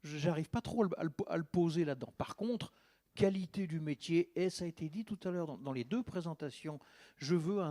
j'arrive pas trop à le poser là-dedans. Par contre, qualité du métier, et ça a été dit tout à l'heure dans les 2 présentations, je veux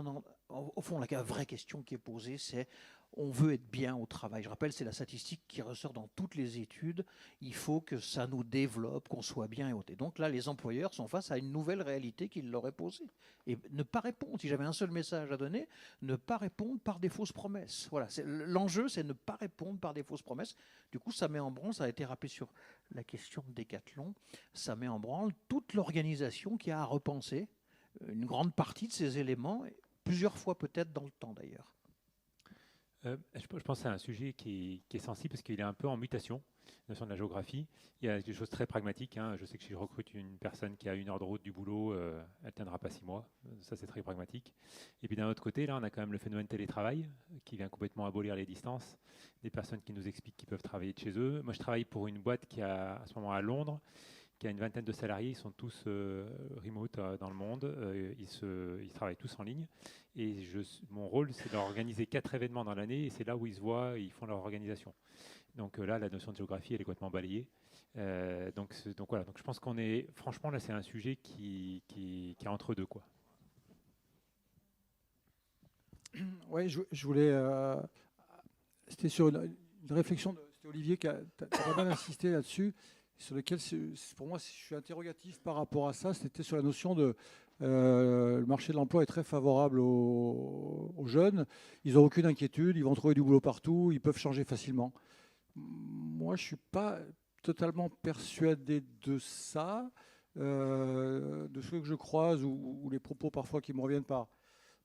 au fond, la vraie question qui est posée, c'est on veut être bien au travail. Je rappelle, c'est la statistique qui ressort dans toutes les études. Il faut que ça nous développe, qu'on soit bien et autres. Et donc là, les employeurs sont face à une nouvelle réalité qu'ils leur aient posée. Et ne pas répondre, si j'avais un seul message à donner, ne pas répondre par des fausses promesses. Voilà, l'enjeu, c'est ne pas répondre par des fausses promesses. Du coup, ça met en branle, ça a été rappelé sur la question de Decathlon, ça met en branle toute l'organisation qui a à repenser une grande partie de ces éléments, plusieurs fois peut-être dans le temps d'ailleurs. Je pense que c'est un sujet qui est sensible parce qu'il est un peu en mutation, la notion de la géographie. Il y a des choses très pragmatiques. Je sais que si je recrute une personne qui a 1 heure de route du boulot, elle ne tiendra pas 6 mois. Ça, c'est très pragmatique. Et puis d'un autre côté, là, on a quand même le phénomène télétravail qui vient complètement abolir les distances. Des personnes qui nous expliquent qu'ils peuvent travailler de chez eux. Moi, je travaille pour une boîte qui a à ce moment à Londres, qui a une vingtaine de salariés. Ils sont tous remote dans le monde. Ils travaillent tous en ligne. Et mon rôle, c'est d'organiser 4 événements dans l'année, et c'est là où ils se voient, et ils font leur organisation. Donc là, la notion de géographie, elle est complètement balayée. Donc voilà. Donc je pense qu'on est, franchement, là, c'est un sujet qui est entre deux, quoi. Oui, je voulais. C'était sur une réflexion. C'était Olivier qui a pas mal insisté là-dessus, sur lequel, pour moi, je suis interrogatif par rapport à ça. C'était sur la notion de. Le marché de l'emploi est très favorable aux jeunes. Ils n'ont aucune inquiétude, ils vont trouver du boulot partout, ils peuvent changer facilement. Moi, je ne suis pas totalement persuadé de ça, de ceux que je croise ou les propos parfois qui me reviennent par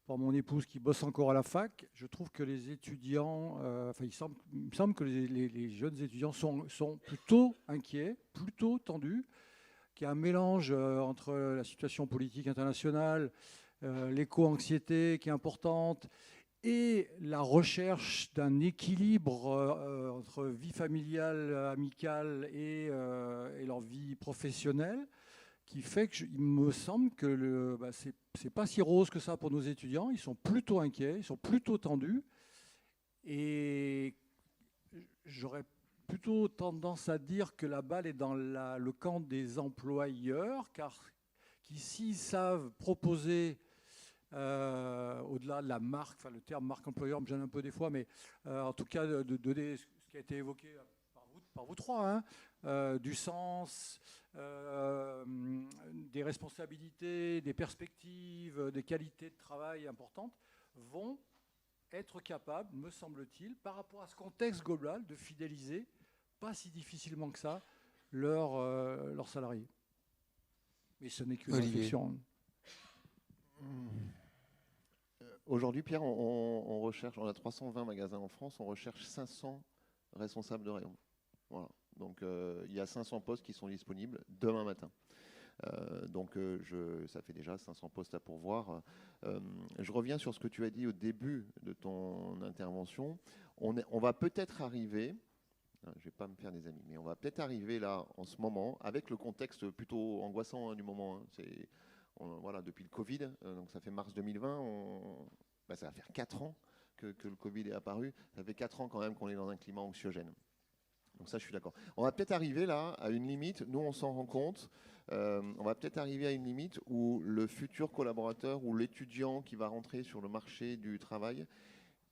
mon épouse qui bosse encore à la fac. Je trouve que les étudiants, il me semble que les jeunes étudiants sont plutôt inquiets, plutôt tendus, qu'il y a un mélange entre la situation politique internationale, l'éco-anxiété qui est importante, et la recherche d'un équilibre entre vie familiale, amicale et leur vie professionnelle, qui fait qu'il me semble que c'est pas si rose que ça pour nos étudiants. Ils sont plutôt inquiets, ils sont plutôt tendus, et j'aurais plutôt tendance à dire que la balle est dans le camp des employeurs, car qui, s'ils savent proposer, au-delà de la marque, le terme marque employeur me gêne un peu des fois, mais en tout cas de donner ce qui a été évoqué par vous trois, du sens, des responsabilités, des perspectives, des qualités de travail importantes, vont être capables, me semble-t-il, par rapport à ce contexte global, de fidéliser pas si difficilement que ça leurs salariés. Mais ce n'est qu'une réflexion. Aujourd'hui, Pierre, on recherche, on a 320 magasins en France, on recherche 500 responsables de rayon. Voilà. Donc il y a 500 postes qui sont disponibles demain matin. Ça fait déjà 500 postes à pourvoir. Je reviens sur ce que tu as dit au début de ton intervention. On va peut-être arriver, je ne vais pas me faire des amis, mais on va peut-être arriver là en ce moment, avec le contexte plutôt angoissant du moment. Voilà, depuis le Covid, donc ça fait mars 2020, ça va faire 4 ans que le Covid est apparu. Ça fait 4 ans quand même qu'on est dans un climat anxiogène. Donc ça, je suis d'accord. On va peut-être arriver là à une limite, nous on s'en rend compte, on va peut-être arriver à une limite où le futur collaborateur ou l'étudiant qui va rentrer sur le marché du travail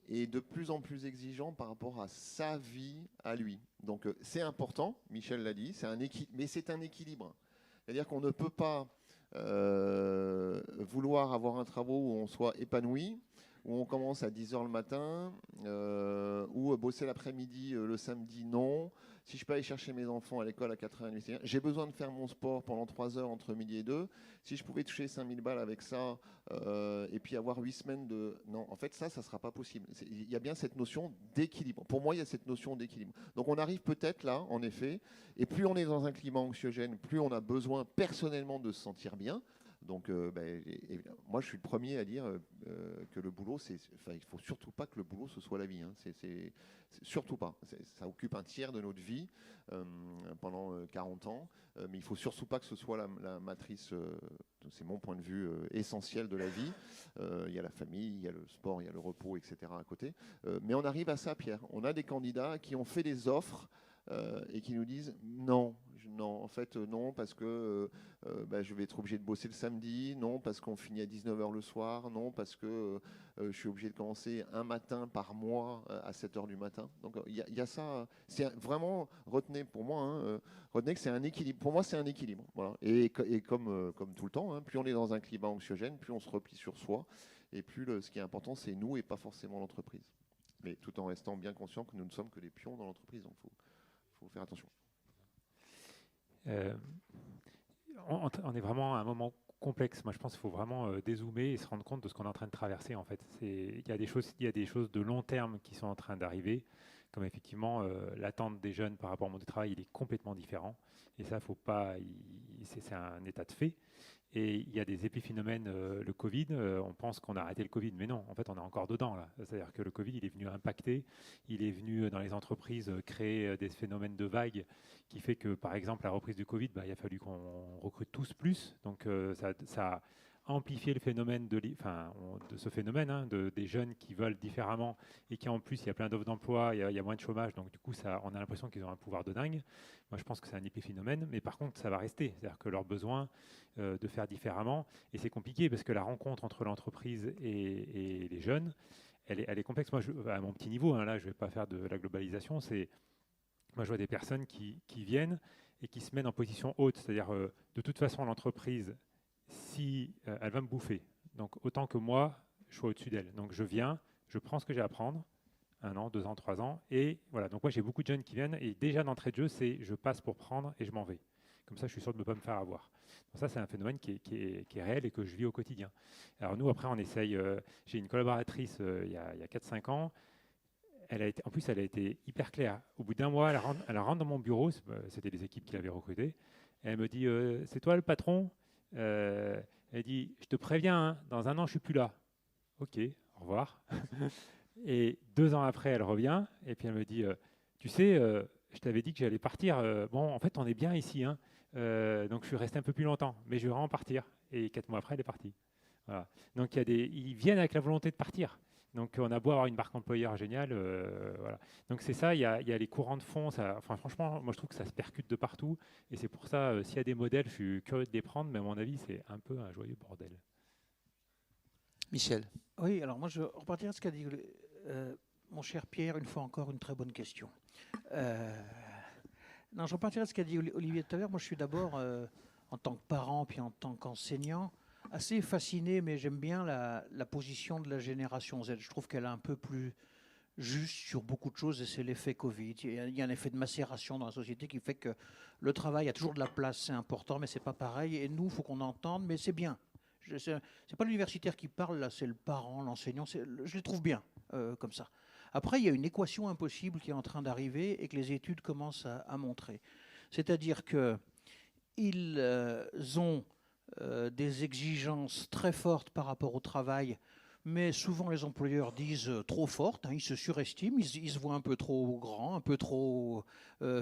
est de plus en plus exigeant par rapport à sa vie à lui. Donc c'est important, Michel l'a dit, mais c'est un équilibre. C'est-à-dire qu'on ne peut pas vouloir avoir un travail où on soit épanoui, où on commence à 10h le matin, ou bosser l'après-midi le samedi, non. Si je peux aller chercher mes enfants à l'école à 4h30, j'ai besoin de faire mon sport pendant 3 heures entre midi et 2. Si je pouvais toucher 5000 balles avec ça, et puis avoir 8 semaines de... Non, en fait, ça ne sera pas possible. Il y a bien cette notion d'équilibre. Pour moi, il y a cette notion d'équilibre. Donc on arrive peut-être là, en effet, et plus on est dans un climat anxiogène, plus on a besoin personnellement de se sentir bien. Donc, moi, je suis le premier à dire que le boulot, il ne faut surtout pas que le boulot, ce soit la vie. C'est surtout pas. Ça occupe un tiers de notre vie pendant 40 ans. Mais il ne faut surtout pas que ce soit la matrice, c'est mon point de vue, essentiel de la vie. Il y a la famille, il y a le sport, il y a le repos, etc. à côté. Mais on arrive à ça, Pierre. On a des candidats qui ont fait des offres et qui nous disent non, Non, en fait, non, parce que je vais être obligé de bosser le samedi, non, parce qu'on finit à 19h le soir, non, parce que je suis obligé de commencer un matin par mois à 7h du matin. Donc il y a ça, c'est vraiment, retenez pour moi, hein, retenez que c'est un équilibre. Pour moi, c'est un équilibre. Voilà. Et comme tout le temps, hein, plus on est dans un climat anxiogène, plus on se replie sur soi, et plus ce qui est important, c'est nous et pas forcément l'entreprise. Mais tout en restant bien conscient que nous ne sommes que des pions dans l'entreprise, donc faut faire attention. On est vraiment à un moment complexe. Moi, je pense qu'il faut vraiment dézoomer et se rendre compte de ce qu'on est en train de traverser. En fait, il y a des choses de long terme qui sont en train d'arriver, comme effectivement l'attente des jeunes par rapport au monde du travail, il est complètement différent. Et ça, faut pas. C'est un état de fait. Et il y a des épiphénomènes, le Covid, on pense qu'on a arrêté le Covid, mais non, en fait on est encore dedans là. C'est-à-dire que le Covid, il est venu impacter, il est venu dans les entreprises créer des phénomènes de vagues qui fait que par exemple la reprise du Covid, il a fallu qu'on recrute tous plus, donc ça a amplifié le phénomène de ce phénomène hein, des jeunes qui veulent différemment et qui en plus il y a plein d'offres d'emploi, il y a moins de chômage, donc du coup on a l'impression qu'ils ont un pouvoir de dingue. Moi je pense que c'est un épiphénomène, mais par contre ça va rester, c'est-à-dire que leurs besoins de faire différemment. Et c'est compliqué parce que la rencontre entre l'entreprise et les jeunes, elle est complexe. Moi, à mon petit niveau, hein, là, je ne vais pas faire de la globalisation. Moi, je vois des personnes qui viennent et qui se mettent en position haute. C'est-à-dire, de toute façon, l'entreprise, si elle va me bouffer, donc autant que moi, je sois au-dessus d'elle. Donc, je viens, je prends ce que j'ai à prendre, 1 an, 2 ans, 3 ans. Et voilà, donc moi, j'ai beaucoup de jeunes qui viennent. Et déjà, d'entrée de jeu, c'est je passe pour prendre et je m'en vais. Comme ça, je suis sûr de ne pas me faire avoir. Donc ça, c'est un phénomène qui est réel et que je vis au quotidien. Alors nous, après, on essaye... j'ai une collaboratrice il y a 4-5 ans. En plus, elle a été hyper claire. Au bout d'1 mois, elle rentre dans mon bureau. C'était les équipes qui l'avaient recrutée. Elle me dit, c'est toi le patron Elle dit, je te préviens, hein, dans 1 an, je ne suis plus là. Ok, au revoir. Et 2 ans après, elle revient. Et puis elle me dit, tu sais, je t'avais dit que j'allais partir. Bon, en fait, on est bien ici, hein. Donc je suis resté un peu plus longtemps, mais je vais vraiment partir. Et 4 mois après, elle est partie. Voilà. Donc ils viennent avec la volonté de partir. Donc on a beau avoir une marque employeur géniale, voilà. Donc c'est ça, il y a les courants de fond. Franchement, moi je trouve que ça se percute de partout. Et c'est pour ça, s'il y a des modèles, je suis curieux de les prendre, mais à mon avis, c'est un peu un joyeux bordel. Michel. Oui, alors moi je repartirai de ce qu'a dit mon cher Pierre, une fois encore, une très bonne question. Non, je repartirai de ce qu'a dit Olivier tout à l'heure. Moi, je suis d'abord, en tant que parent, puis en tant qu'enseignant, assez fasciné, mais j'aime bien la position de la génération Z. Je trouve qu'elle est un peu plus juste sur beaucoup de choses, et c'est l'effet Covid. Il y a un effet de macération dans la société qui fait que le travail a toujours de la place, c'est important, mais c'est pas pareil. Et nous, il faut qu'on entende, mais c'est bien. C'est pas l'universitaire qui parle, là, c'est le parent, l'enseignant. Je les trouve bien, comme ça. Après, il y a une équation impossible qui est en train d'arriver et que les études commencent à montrer. C'est-à-dire qu'ils ont des exigences très fortes par rapport au travail, mais souvent les employeurs disent trop fortes, hein, ils se surestiment, ils se voient un peu trop grands, un peu trop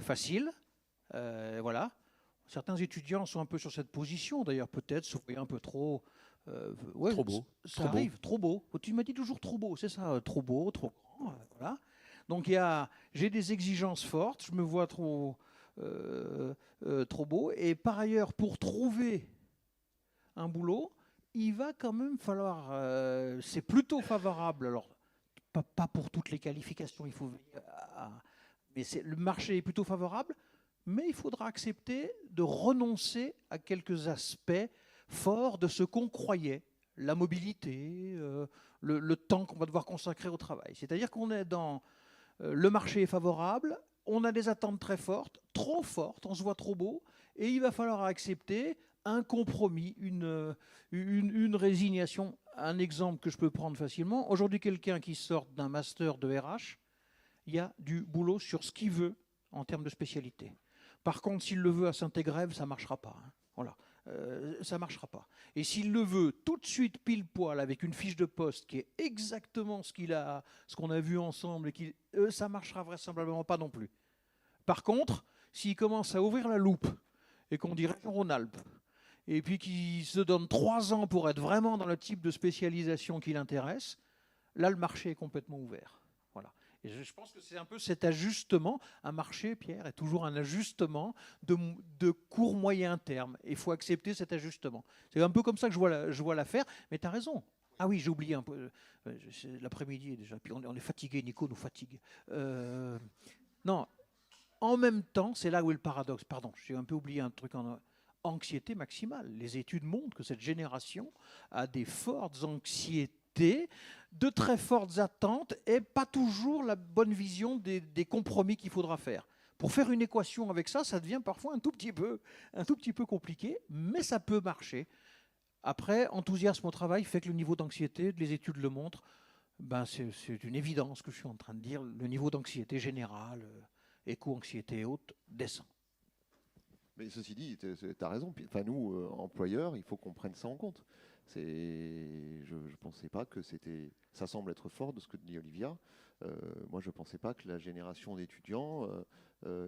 faciles. Voilà. Certains étudiants sont un peu sur cette position, d'ailleurs, peut-être, se voient un peu trop... ouais, Trop beau. Ça arrive, trop beau. Tu m'as dit toujours trop beau, c'est ça, trop beau, trop grand. Voilà. Donc j'ai des exigences fortes, je me vois trop beau. Et par ailleurs, pour trouver un boulot, il va quand même falloir... c'est plutôt favorable, alors pas pour toutes les qualifications, il faut... mais le marché est plutôt favorable, mais il faudra accepter de renoncer à quelques aspects forts de ce qu'on croyait. La mobilité, le temps qu'on va devoir consacrer au travail. C'est-à-dire qu'on est dans... le marché est favorable, on a des attentes très fortes, trop fortes, on se voit trop beau, et il va falloir accepter un compromis, une résignation. Un exemple que je peux prendre facilement. Aujourd'hui, quelqu'un qui sort d'un master de RH, il y a du boulot sur ce qu'il veut en termes de spécialité. Par contre, s'il le veut à Saint-Égrève, ça ne marchera pas. Hein. Voilà. Ça ne marchera pas. Et s'il le veut tout de suite pile poil avec une fiche de poste qui est exactement ce qu'on a vu ensemble, ça ne marchera vraisemblablement pas non plus. Par contre, s'il commence à ouvrir la loupe et qu'on dirait Rhône-Alpes, et puis qu'il se donne 3 ans pour être vraiment dans le type de spécialisation qui l'intéresse, là le marché est complètement ouvert. Voilà. Et je pense que c'est un peu cet ajustement. Un marché, Pierre, est toujours un ajustement de court moyen terme. Il faut accepter cet ajustement. C'est un peu comme ça que je vois l'affaire. Mais tu as raison. Ah oui, j'ai oublié un peu. L'après-midi déjà. Puis on est fatigué, Nico nous fatigue. Non, en même temps, c'est là où est le paradoxe. Pardon, j'ai un peu oublié un truc en anxiété maximale. Les études montrent que cette génération a des fortes anxiétés, de très fortes attentes et pas toujours la bonne vision des compromis qu'il faudra faire. Pour faire une équation avec ça, ça devient parfois un tout petit peu compliqué, mais ça peut marcher. Après, enthousiasme au travail fait que le niveau d'anxiété, les études le montrent, ben c'est une évidence que je suis en train de dire, le niveau d'anxiété générale, éco-anxiété et autres, descend. Mais ceci dit, tu as raison. Enfin, nous, employeurs, il faut qu'on prenne ça en compte. Je ne pensais pas que c'était... Ça semble être fort de ce que dit Olivia. Moi, je ne pensais pas que la génération d'étudiants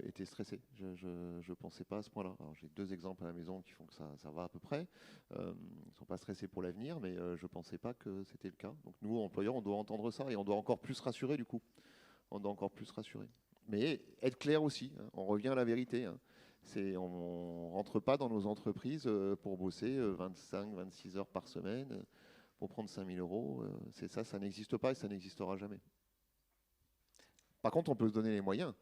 était stressée. Je ne pensais pas à ce point-là. Alors, j'ai 2 exemples à la maison qui font que ça va à peu près. Ils ne sont pas stressés pour l'avenir, mais je ne pensais pas que c'était le cas. Donc nous, employeurs, on doit entendre ça et on doit encore plus rassurer du coup. On doit encore plus rassurer. Mais être clair aussi. Hein. On revient à la vérité. Hein. On ne rentre pas dans nos entreprises pour bosser 25-26 heures par semaine, pour prendre 5 000 euros. Ça n'existe pas et ça n'existera jamais. Par contre, on peut se donner les moyens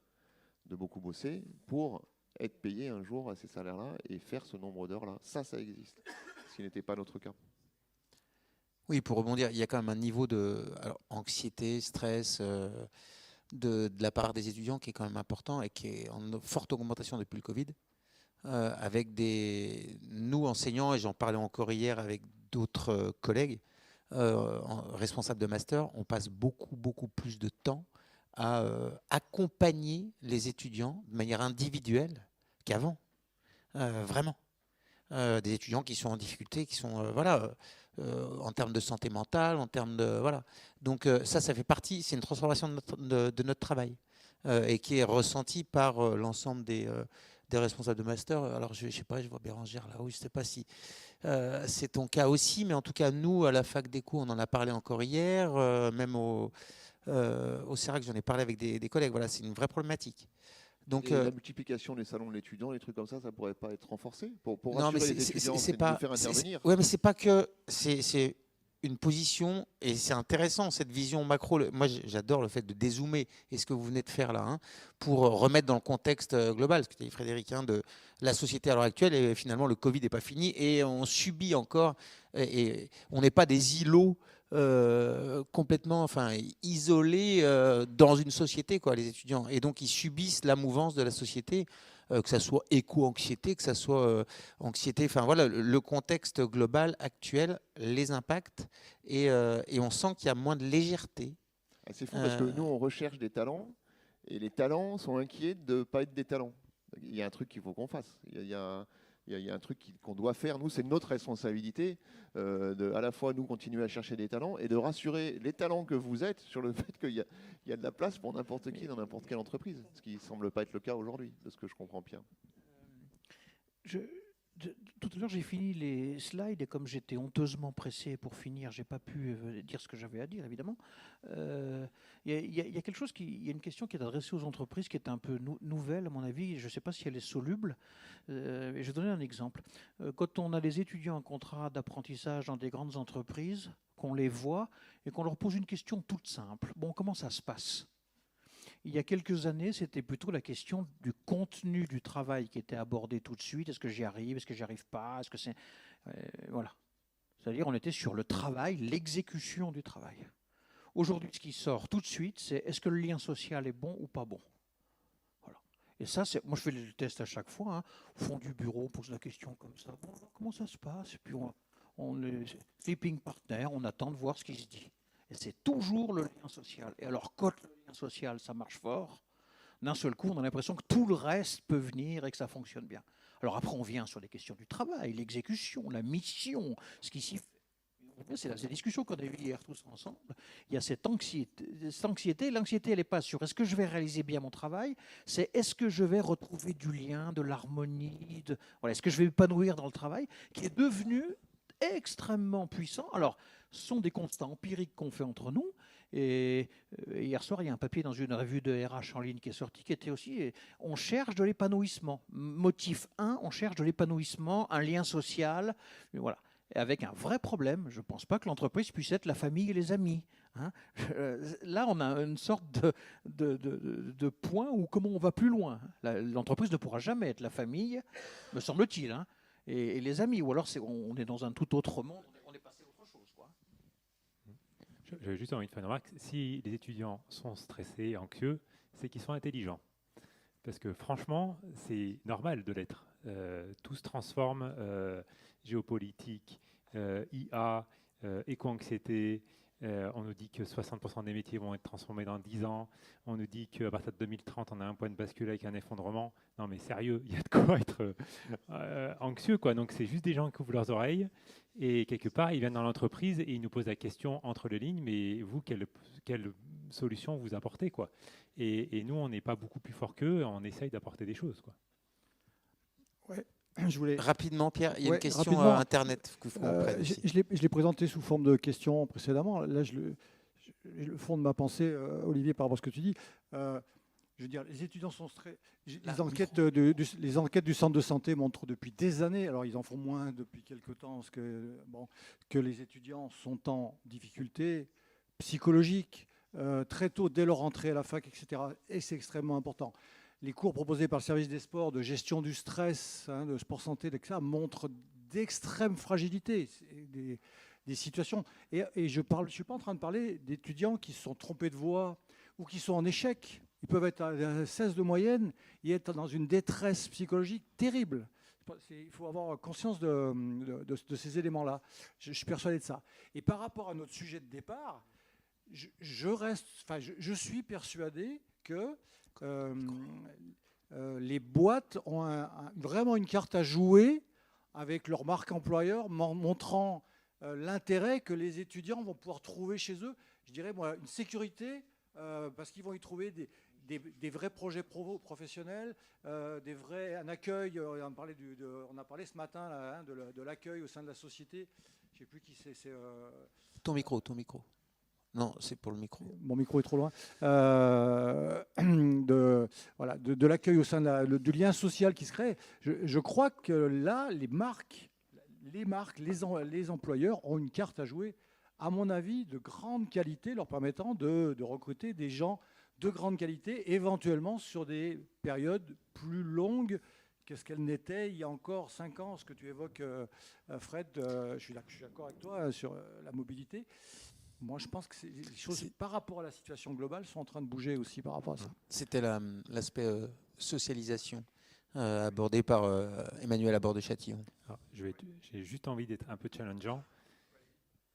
de beaucoup bosser pour être payé un jour à ces salaires-là et faire ce nombre d'heures-là. Ça existe, ce qui n'était pas notre cas. Oui, pour rebondir, il y a quand même un niveau de anxiété, stress de la part des étudiants qui est quand même important et qui est en forte augmentation depuis le Covid. Avec nous enseignants, et j'en parlais encore hier avec d'autres collègues responsables de master, on passe beaucoup plus de temps à accompagner les étudiants de manière individuelle qu'avant. Vraiment. Des étudiants qui sont en difficulté, qui sont en termes de santé mentale, en termes de voilà. Donc ça fait partie, c'est une transformation de notre travail et qui est ressentie par l'ensemble des responsables de master. Alors je sais pas, je vois Bérangère là-haut, je sais pas si c'est ton cas aussi, mais en tout cas nous à la fac d'éco, on en a parlé encore hier, même au CERAC, j'en ai parlé avec des collègues. Voilà, c'est une vraie problématique. Donc, la multiplication des salons de l'étudiant, les trucs comme ça pourrait pas être renforcé pour non, rassurer les étudiants, c'est de nous faire intervenir. Oui, mais c'est pas que c'est une position et c'est intéressant cette vision macro. Moi, j'adore le fait de dézoomer et ce que vous venez de faire là, hein, pour remettre dans le contexte global, ce que tu as dit, Frédéric, hein, de la société à l'heure actuelle. Et finalement, le Covid n'est pas fini et on subit encore. Et on n'est pas des îlots. Complètement isolés dans une société, quoi, les étudiants. Et donc, ils subissent la mouvance de la société, que ça soit éco-anxiété, que ça soit anxiété. Enfin, voilà, le contexte global actuel les impacte et on sent qu'il y a moins de légèreté. C'est fou parce que nous, on recherche des talents et les talents sont inquiets de ne pas être des talents. Il y a un truc qu'il faut qu'on fasse. Il y a un truc qu'on doit faire. Nous, c'est notre responsabilité à la fois nous continuer à chercher des talents et de rassurer les talents que vous êtes sur le fait qu'il y a de la place pour n'importe qui dans n'importe quelle entreprise. Ce qui ne semble pas être le cas aujourd'hui, de ce que je comprends bien. Tout à l'heure, j'ai fini les slides et comme j'étais honteusement pressé pour finir, j'ai pas pu dire ce que j'avais à dire, évidemment. Il y a quelque chose il y a une question qui est adressée aux entreprises qui est un peu nouvelle, à mon avis. Je ne sais pas si elle est soluble. Je vais donner un exemple. Quand on a des étudiants en contrat d'apprentissage dans des grandes entreprises, qu'on les voit et qu'on leur pose une question toute simple. Bon, comment ça se passe ? Il y a quelques années, c'était plutôt la question du contenu du travail qui était abordée tout de suite. Est-ce que j'y arrive ? Est-ce que j'y arrive pas ? Est-ce que c'est voilà. C'est-à-dire, on était sur le travail, l'exécution du travail. Aujourd'hui, ce qui sort tout de suite, c'est est-ce que le lien social est bon ou pas bon ? Voilà. Et ça, moi, je fais le test à chaque fois. Hein. Au fond du bureau, on pose la question comme ça. Bon, comment ça se passe ? Et puis, on est sleeping partner, on attend de voir ce qui se dit. Et c'est toujours le lien social. Et alors, quand le lien social, ça marche fort, d'un seul coup, on a l'impression que tout le reste peut venir et que ça fonctionne bien. Alors après, on vient sur les questions du travail, l'exécution, la mission, ce qui s'y fait. C'est la discussion qu'on a eue hier tous ensemble. Il y a cette anxiété. L'anxiété, elle n'est pas sur est-ce que je vais réaliser bien mon travail, c'est est-ce que je vais retrouver du lien, de l'harmonie, est-ce que je vais m'épanouir dans le travail, qui est devenu extrêmement puissant. Alors, ce sont des constats empiriques qu'on fait entre nous, Et hier soir, il y a un papier dans une revue de RH en ligne qui est sorti, qui était aussi on cherche de l'épanouissement. Motif 1, on cherche de l'épanouissement, un lien social. Voilà. Et avec un vrai problème, je ne pense pas que l'entreprise puisse être la famille et les amis. Hein. Là, on a une sorte de point où comment on va plus loin. L'entreprise ne pourra jamais être la famille, me semble-t-il, hein, et les amis. Ou alors on est dans un tout autre monde, on est passé à autre chose. Quoi. J'avais juste envie de faire une remarque. Si les étudiants sont stressés et anxieux, c'est qu'ils sont intelligents. Parce que franchement, c'est normal de l'être. Tout se transforme, géopolitique, IA, éco-anxiété. On nous dit que 60% des métiers vont être transformés dans 10 ans. On nous dit qu'à partir de 2030, on a un point de bascule avec un effondrement. Non mais sérieux, il y a de quoi être anxieux, quoi. Donc c'est juste des gens qui ouvrent leurs oreilles et quelque part, ils viennent dans l'entreprise et ils nous posent la question entre les lignes, mais vous, quelle solution vous apportez, quoi. Et nous, on n'est pas beaucoup plus fort qu'eux, on essaye d'apporter des choses, quoi. Ouais. Je voulais... Rapidement, Pierre, il y a une question rapidement, Internet que vous compreniez aussi. Je l'ai présenté sous forme de question précédemment. Là, le fond de ma pensée, Olivier, par rapport à ce que tu dis, je veux dire, les étudiants sont très... Les enquêtes du centre de santé montrent depuis des années, alors ils en font moins depuis quelques temps, parce que les étudiants sont en difficulté psychologique très tôt, dès leur entrée à la fac, etc. Et c'est extrêmement important. Les cours proposés par le service des sports de gestion du stress, de sport santé, etc., montrent d'extrêmes fragilités, des situations. Et je ne suis pas en train de parler d'étudiants qui se sont trompés de voie ou qui sont en échec. Ils peuvent être à 16 de moyenne et être dans une détresse psychologique terrible. Il faut avoir conscience de ces éléments-là. Je suis persuadé de ça. Et par rapport à notre sujet de départ, je suis persuadé que les boîtes ont vraiment une carte à jouer avec leur marque employeur, montrant l'intérêt que les étudiants vont pouvoir trouver chez eux. Je dirais, moi, une sécurité, parce qu'ils vont y trouver des vrais projets professionnels, un accueil. On a parlé ce matin là, de l'accueil au sein de la société. Je ne sais plus qui c'est. Ton micro. Non, c'est pour le micro. Mon micro est trop loin. De l'accueil au sein du lien social qui se crée. Je crois que là, les marques, les employeurs ont une carte à jouer, à mon avis, de grande qualité, leur permettant de recruter des gens de grande qualité, éventuellement sur des périodes plus longues que ce qu'elles n'étaient il y a encore 5 ans. Ce que tu évoques, Fred, je suis d'accord avec toi sur la mobilité. Moi, je pense que les choses, par rapport à la situation globale, sont en train de bouger aussi par rapport à ça. C'était l'aspect socialisation abordé par Emmanuel Laborde de Châtillon. J'ai juste envie d'être un peu challengeant.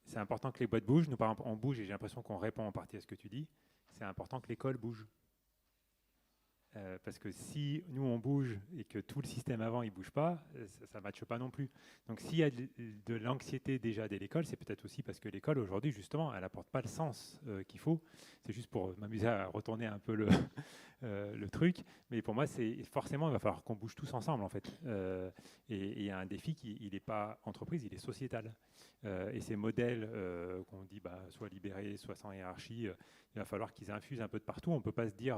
C'est important que les boîtes bougent. Nous, par exemple, on bouge et j'ai l'impression qu'on répond en partie à ce que tu dis. C'est important que l'école bouge. Parce que si nous on bouge et que tout le système avant il bouge pas, ça ne matche pas non plus. Donc s'il y a de l'anxiété déjà dès l'école, c'est peut-être aussi parce que l'école aujourd'hui justement elle apporte pas le sens qu'il faut. C'est juste pour m'amuser à retourner un peu le truc. Mais pour moi c'est forcément il va falloir qu'on bouge tous ensemble en fait. Et il y a un défi qui il n'est pas entreprise, il est sociétal. Et ces modèles qu'on dit soit libérés, soit sans hiérarchie, il va falloir qu'ils infusent un peu de partout. On ne peut pas se dire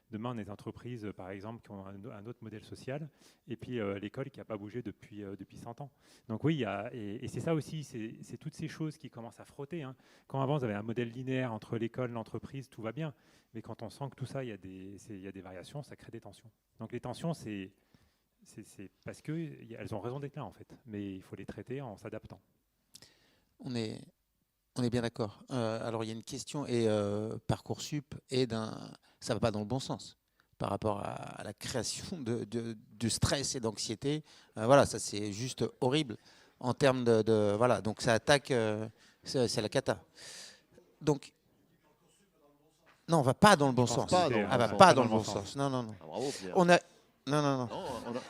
demain on est des entreprises par exemple qui ont un autre modèle social et puis l'école qui n'a pas bougé depuis 100 ans. Donc oui, et c'est ça aussi, c'est toutes ces choses qui commencent à frotter. Hein. Quand avant vous avez un modèle linéaire entre l'école, l'entreprise, tout va bien. Mais quand on sent que tout ça, il y a des variations, ça crée des tensions. Donc les tensions, c'est parce qu'elles ont raison d'être là en fait. Mais il faut les traiter en s'adaptant. On est bien d'accord. Alors, il y a une question, et Parcoursup, ça ne va pas dans le bon sens par rapport à la création de stress et d'anxiété. Voilà, ça c'est juste horrible en termes voilà, donc ça attaque, c'est la cata. Donc, non, on ne va pas dans le bon sens. Elle ne va pas dans le bon sens. Non. Ah, bravo, Pierre. Non.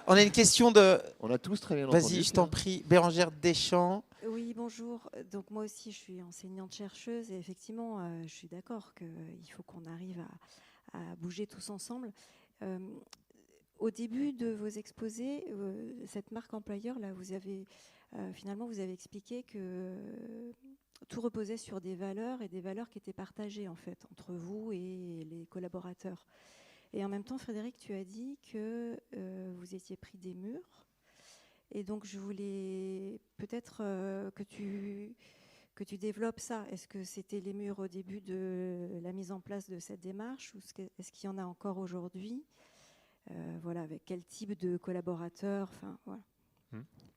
On a une question de... On a tous très bien entendu. Vas-y, je t'en prie. Bérangère Deschamps. Oui, bonjour. Donc moi aussi, je suis enseignante-chercheuse et effectivement, je suis d'accord qu'il faut qu'on arrive à bouger tous ensemble. au début de vos exposés, cette marque employeur, là, finalement, vous avez expliqué que tout reposait sur des valeurs et des valeurs qui étaient partagées en fait entre vous et les collaborateurs. Et en même temps, Frédéric, tu as dit que vous étiez pris des murs. Et donc, je voulais peut-être que tu développes ça. Est-ce que c'était les murs au début de la mise en place de cette démarche ou est-ce qu'il y en a encore aujourd'hui? Voilà, avec quel type de collaborateurs? Enfin, voilà.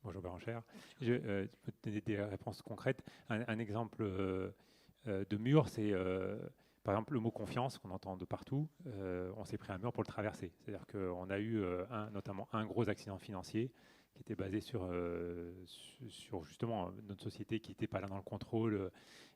Bonjour Bérangère. Je peux te donner des réponses concrètes. Un exemple de mur, c'est par exemple le mot confiance qu'on entend de partout. On s'est pris un mur pour le traverser. C'est-à-dire qu'on a eu notamment un gros accident financier qui était basé sur justement notre société qui n'était pas là dans le contrôle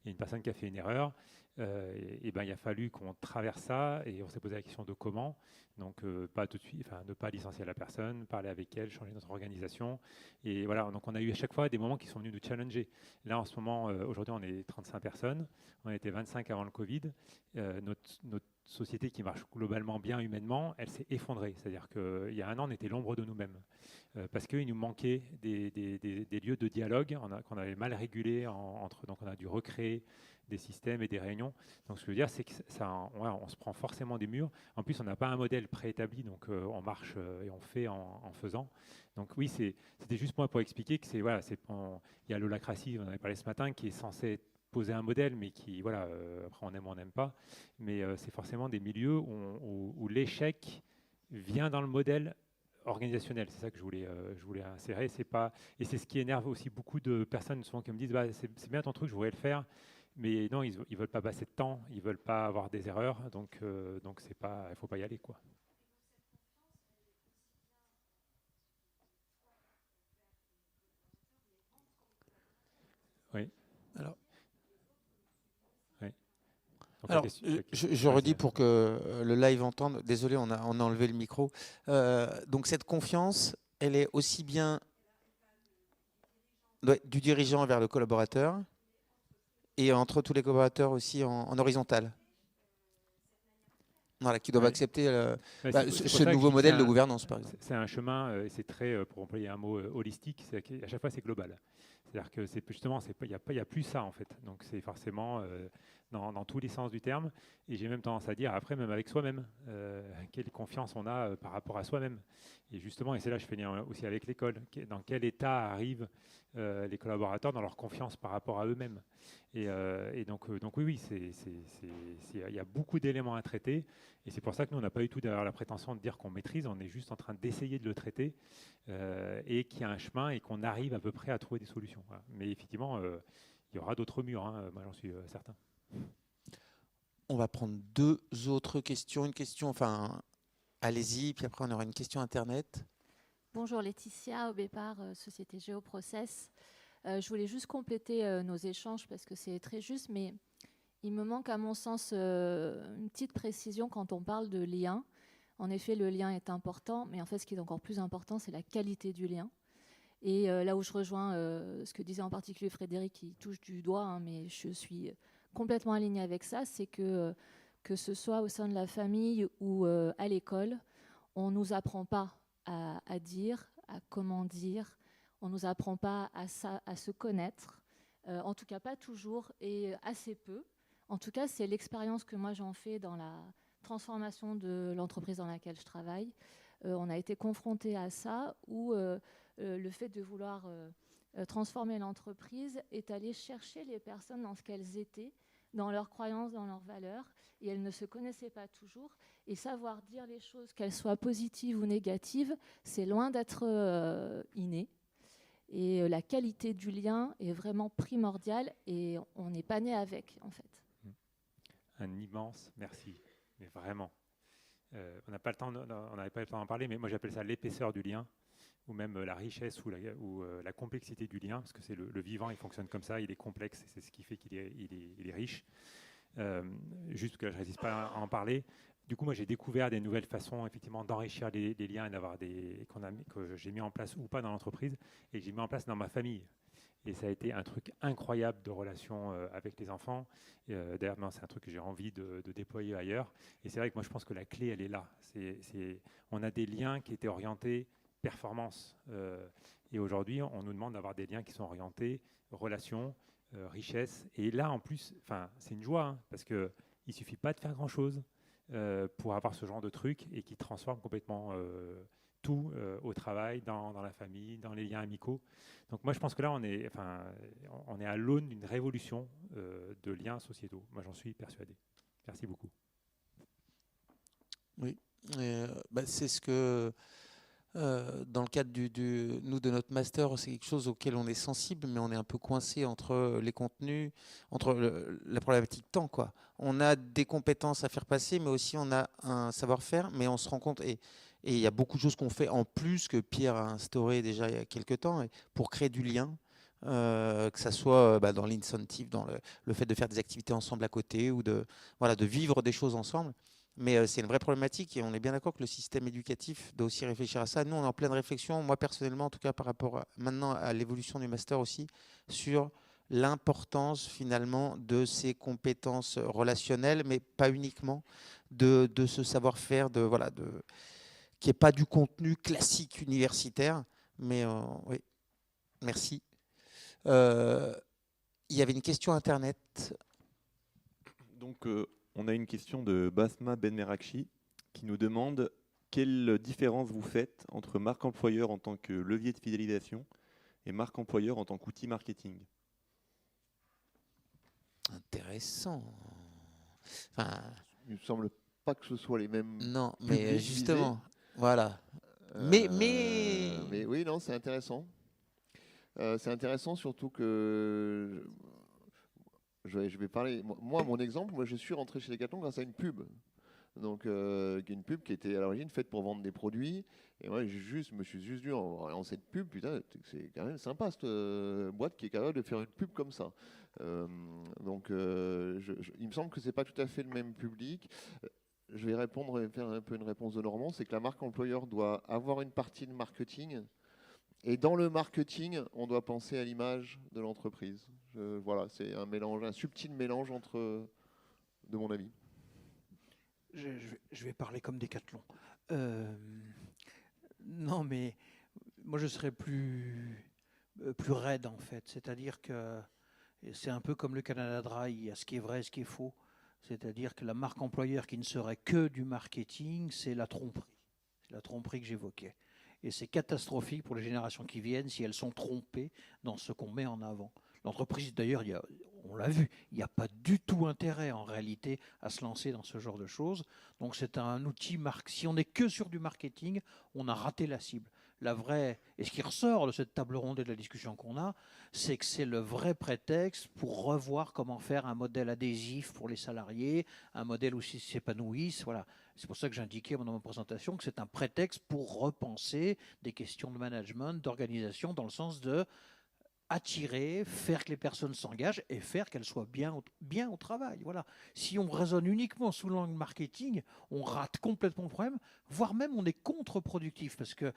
et une personne qui a fait une erreur. Et ben, il a fallu qu'on traverse ça et on s'est posé la question de comment. Donc, pas tout de suite, ne pas licencier la personne, parler avec elle, changer notre organisation. Et voilà, donc on a eu à chaque fois des moments qui sont venus nous challenger. Là, en ce moment, aujourd'hui, on est 35 personnes. On était 25 avant le Covid. Notre société qui marche globalement bien humainement, elle s'est effondrée. C'est-à-dire qu'il y a un an, on était l'ombre de nous-mêmes. Parce qu'il nous manquait des lieux de dialogue qu'on avait mal régulés entre. Donc, on a dû recréer des systèmes et des réunions. Donc, ce que je veux dire, c'est que on se prend forcément des murs. En plus, on n'a pas un modèle préétabli, donc on marche et on fait en faisant. Donc oui, c'était juste pour expliquer que il y a l'holacratie, on en avait parlé ce matin, qui est censé poser un modèle, mais qui, après on aime ou on n'aime pas. Mais c'est forcément des milieux où l'échec vient dans le modèle organisationnel. C'est ça que je voulais insérer. Et c'est ce qui énerve aussi beaucoup de personnes souvent qui me disent c'est bien ton truc, je voudrais le faire. Mais non, ils ne veulent pas passer de temps, ils ne veulent pas avoir des erreurs, donc il ne faut pas y aller, quoi. Oui. Alors, oui. Donc, Alors, je redis pour que le live entende. Désolé, on a enlevé le micro. Donc cette confiance, elle est aussi bien du dirigeant vers le collaborateur et entre tous les collaborateurs aussi en horizontal. Voilà, qui doivent accepter ce nouveau modèle de gouvernance, par exemple. C'est un chemin, et c'est très, pour employer un mot holistique, à chaque fois c'est global. C'est-à-dire que justement, il n'y a plus ça en fait. Donc c'est forcément dans tous les sens du terme. Et j'ai même tendance à dire, après, même avec soi-même, quelle confiance on a par rapport à soi-même. Et justement, et c'est là que je fais lien aussi avec l'école, dans quel état arrivent les collaborateurs dans leur confiance par rapport à eux-mêmes. Et donc oui, il y a beaucoup d'éléments à traiter. Et c'est pour ça que nous, on n'a pas du tout derrière la prétention de dire qu'on maîtrise, on est juste en train d'essayer de le traiter et qu'il y a un chemin et qu'on arrive à peu près à trouver des solutions. Voilà. Mais effectivement, il y aura d'autres murs, moi j'en suis certain. On va prendre deux autres questions. Une question, allez-y, puis après on aura une question Internet. Bonjour Laetitia, au départ, Société Géoprocess. Je voulais juste compléter nos échanges parce que c'est très juste, mais il me manque à mon sens une petite précision quand on parle de lien. En effet, le lien est important, mais en fait, ce qui est encore plus important, c'est la qualité du lien. Et là où je rejoins ce que disait en particulier Frédéric, qui touche du doigt, mais je suis complètement alignée avec ça, c'est que ce soit au sein de la famille ou à l'école, on ne nous apprend pas à dire, à comment dire, on ne nous apprend pas à se connaître, en tout cas pas toujours et assez peu. En tout cas, c'est l'expérience que moi j'en fais dans la transformation de l'entreprise dans laquelle je travaille. On a été confronté à ça où le fait de vouloir transformer l'entreprise est aller chercher les personnes dans ce qu'elles étaient, dans leurs croyances, dans leurs valeurs, et elles ne se connaissaient pas toujours. Et savoir dire les choses, qu'elles soient positives ou négatives, c'est loin d'être inné. Et la qualité du lien est vraiment primordiale et on n'est pas né avec, en fait. Un immense merci, mais vraiment. On n'avait pas le temps d'en parler, mais moi j'appelle ça l'épaisseur du lien, ou même la richesse ou la complexité du lien, parce que c'est le vivant, il fonctionne comme ça, il est complexe, et c'est ce qui fait qu'il est riche. Juste que je ne résiste pas à en parler. Du coup, moi, j'ai découvert des nouvelles façons, effectivement, d'enrichir les liens et d'avoir que j'ai mis en place ou pas dans l'entreprise et que j'ai mis en place dans ma famille. Et ça a été un truc incroyable de relation avec les enfants. D'ailleurs, c'est un truc que j'ai envie de déployer ailleurs. Et c'est vrai que moi, je pense que la clé, elle est là. On a des liens qui étaient orientés performance. Et aujourd'hui, on nous demande d'avoir des liens qui sont orientés relation, richesse. Et là, en plus, c'est une joie, hein, parce qu'il ne suffit pas de faire grand-chose pour avoir ce genre de truc et qui transforme complètement tout au travail, dans la famille, dans les liens amicaux. Donc moi, je pense que là, on est à l'aune d'une révolution de liens sociétaux. Moi, j'en suis persuadé. Merci beaucoup. Oui, c'est ce que, dans le cadre de notre master, c'est quelque chose auquel on est sensible, mais on est un peu coincé entre les contenus, entre la problématique temps, quoi. On a des compétences à faire passer, mais aussi on a un savoir-faire, mais on se rend compte, et il y a beaucoup de choses qu'on fait en plus que Pierre a instauré déjà il y a quelques temps, pour créer du lien. Que ça soit dans l'incentive, dans le fait de faire des activités ensemble à côté ou de vivre des choses ensemble. Mais c'est une vraie problématique et on est bien d'accord que le système éducatif doit aussi réfléchir à ça. Nous, on est en pleine réflexion, moi personnellement, en tout cas par rapport maintenant à l'évolution du master aussi, sur l'importance finalement de ces compétences relationnelles, mais pas uniquement, de ce savoir-faire, qui n'est pas du contenu classique universitaire. Mais oui, merci. Il y avait une question Internet. Donc, on a une question de Basma Benmerakchi qui nous demande quelle différence vous faites entre marque employeur en tant que levier de fidélisation et marque employeur en tant qu'outil marketing. Intéressant. Il ne me semble pas que ce soit les mêmes. Non, mais justement, voilà. Mais oui, non, c'est intéressant. C'est intéressant surtout que je vais parler. Moi, mon exemple, je suis rentré chez Decathlon grâce à une pub. Donc, une pub qui était à l'origine faite pour vendre des produits. Et moi, je me suis juste dit en cette pub, putain, c'est quand même sympa cette boîte qui est capable de faire une pub comme ça. Donc, il me semble que c'est pas tout à fait le même public. Je vais répondre et faire un peu une réponse de Normand, c'est que la marque employeur doit avoir une partie de marketing. Et dans le marketing, on doit penser à l'image de l'entreprise. Voilà, c'est un mélange, un subtil mélange entre, de mon avis. Je vais parler comme Decathlon. Non, mais moi je serais plus raide en fait. C'est-à-dire que c'est un peu comme le Canada Dry, il y a ce qui est vrai et ce qui est faux. C'est-à-dire que la marque employeur qui ne serait que du marketing, c'est la tromperie. C'est la tromperie que j'évoquais. Et c'est catastrophique pour les générations qui viennent si elles sont trompées dans ce qu'on met en avant. L'entreprise, d'ailleurs, on l'a vu, il n'y a pas du tout intérêt en réalité à se lancer dans ce genre de choses. Donc c'est un outil, si on n'est que sur du marketing, on a raté la cible. Et ce qui ressort de cette table ronde et de la discussion qu'on a, c'est que c'est le vrai prétexte pour revoir comment faire un modèle adhésif pour les salariés, un modèle où ils s'épanouissent. Voilà. C'est pour ça que j'indiquais dans ma présentation que c'est un prétexte pour repenser des questions de management, d'organisation, dans le sens de attirer, faire que les personnes s'engagent et faire qu'elles soient bien au travail. Voilà. Si on raisonne uniquement sous l'angle marketing, on rate complètement le problème, voire même on est contre-productif. Parce que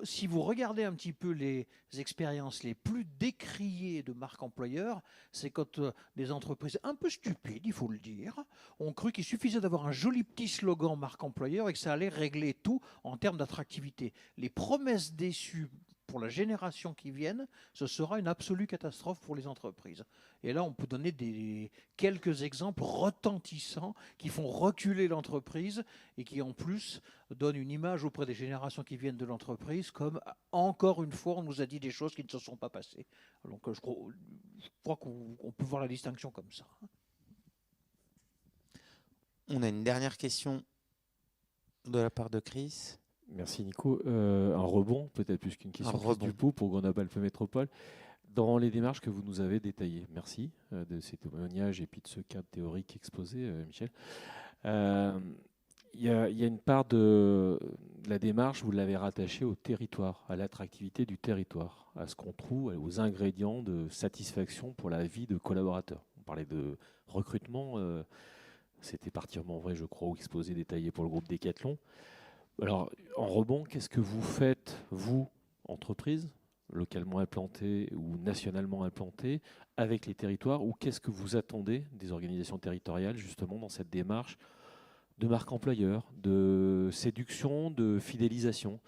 si vous regardez un petit peu les expériences les plus décriées de marque employeur, c'est quand des entreprises un peu stupides, il faut le dire, ont cru qu'il suffisait d'avoir un joli petit slogan marque employeur et que ça allait régler tout en termes d'attractivité. Les promesses déçues pour la génération qui vienne, ce sera une absolue catastrophe pour les entreprises. Et là, on peut donner quelques exemples retentissants qui font reculer l'entreprise et qui, en plus, donnent une image auprès des générations qui viennent de l'entreprise comme, encore une fois, on nous a dit des choses qui ne se sont pas passées. Donc, je crois qu'on peut voir la distinction comme ça. On a une dernière question de la part de Chris. Merci Nico. Un rebond, peut-être plus qu'une question de Dupont pour Grenoble-Alpes Métropole. Dans les démarches que vous nous avez détaillées, merci de ces témoignages et puis de ce cadre théorique exposé, Michel. Il y a une part de la démarche, vous l'avez rattachée au territoire, à l'attractivité du territoire, à ce qu'on trouve, aux ingrédients de satisfaction pour la vie de collaborateurs. On parlait de recrutement, c'était particulièrement vrai, je crois, ou exposé, détaillé pour le groupe Decathlon. Alors, en rebond, qu'est-ce que vous faites, vous, entreprise, localement implantés ou nationalement implantés avec les territoires, ou qu'est-ce que vous attendez des organisations territoriales justement dans cette démarche de marque employeur, de séduction, de fidélisation?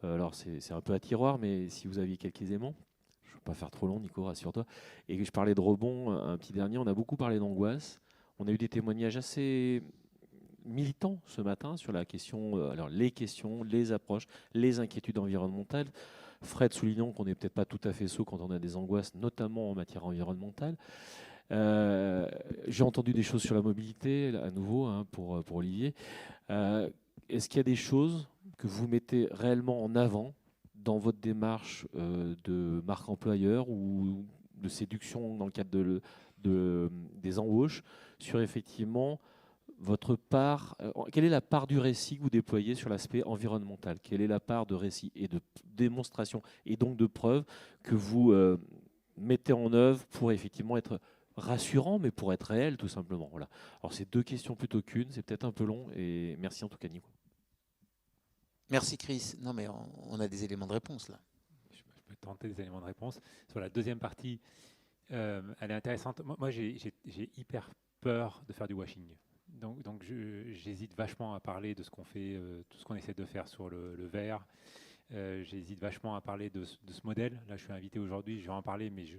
Alors c'est un peu à tiroir, mais si vous aviez quelques éléments, je ne veux pas faire trop long, Nico, rassure-toi. Et que je parlais de rebond, un petit dernier, on a beaucoup parlé d'angoisse. On a eu des témoignages assez militants ce matin sur la question, alors les questions, les approches, les inquiétudes environnementales. Fred soulignant qu'on n'est peut-être pas tout à fait sot quand on a des angoisses, notamment en matière environnementale. J'ai entendu des choses sur la mobilité, à nouveau, hein, pour Olivier. Est-ce qu'il y a des choses que vous mettez réellement en avant dans votre démarche de marque employeur ou de séduction dans le cadre des embauches sur effectivement votre part, quelle est la part du récit que vous déployez sur l'aspect environnemental? Quelle est la part de récit et de démonstration et donc de preuve que vous mettez en œuvre pour effectivement être rassurant, mais pour être réel tout simplement? Voilà. Alors c'est deux questions plutôt qu'une, c'est peut-être un peu long, et merci en tout cas Nico. Merci Chris. Non mais on a des éléments de réponse là. Je peux tenter des éléments de réponse. Sur la deuxième partie, elle est intéressante. Moi j'ai hyper peur de faire du washing. Donc j'hésite vachement à parler de ce qu'on fait, tout ce qu'on essaie de faire sur le verre. J'hésite vachement à parler de ce modèle. Là, je suis invité aujourd'hui, je vais en parler, mais je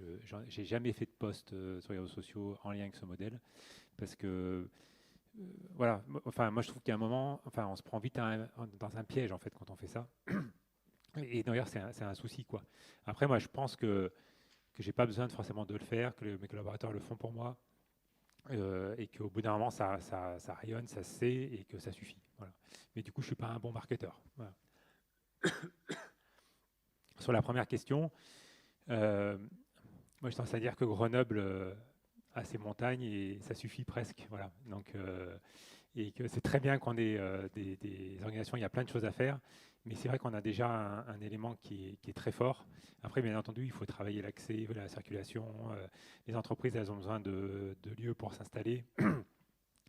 n'ai jamais fait de post sur les réseaux sociaux en lien avec ce modèle. Parce que, voilà, enfin, moi je trouve qu'il y a un moment, enfin, on se prend vite dans un piège en fait quand on fait ça. Et d'ailleurs, c'est un souci, quoi. Après, moi, je pense que j'ai pas besoin forcément de le faire, que mes collaborateurs le font pour moi. Et qu'au bout d'un moment, ça rayonne, ça se sait et que ça suffit. Voilà. Mais du coup, je ne suis pas un bon marketeur. Voilà. Sur la première question, moi, je tendance à dire que Grenoble a ses montagnes et ça suffit presque. Voilà. Donc, et que c'est très bien qu'on ait des organisations, il y a plein de choses à faire. Mais c'est vrai qu'on a déjà un élément qui est très fort. Après, bien entendu, il faut travailler l'accès, la circulation. Les entreprises, elles ont besoin de lieux pour s'installer.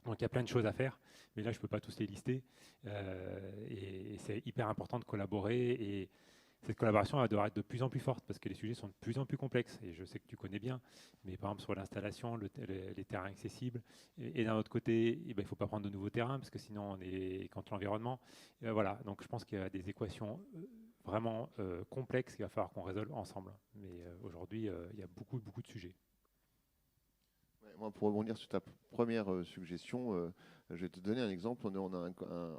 Donc, il y a plein de choses à faire. Mais là, je ne peux pas tous les lister. Et c'est hyper important de collaborer. Et cette collaboration, elle doit être de plus en plus forte parce que les sujets sont de plus en plus complexes. Et je sais que tu connais bien. Mais par exemple, sur l'installation, les terrains accessibles. Et d'un autre côté, il ne faut pas prendre de nouveaux terrains parce que sinon, on est contre l'environnement. Voilà. Donc, je pense qu'il y a des équations vraiment complexes qu'il va falloir qu'on résolve ensemble. Mais aujourd'hui, il y a beaucoup de sujets. Moi, pour rebondir sur ta première suggestion, je vais te donner un exemple.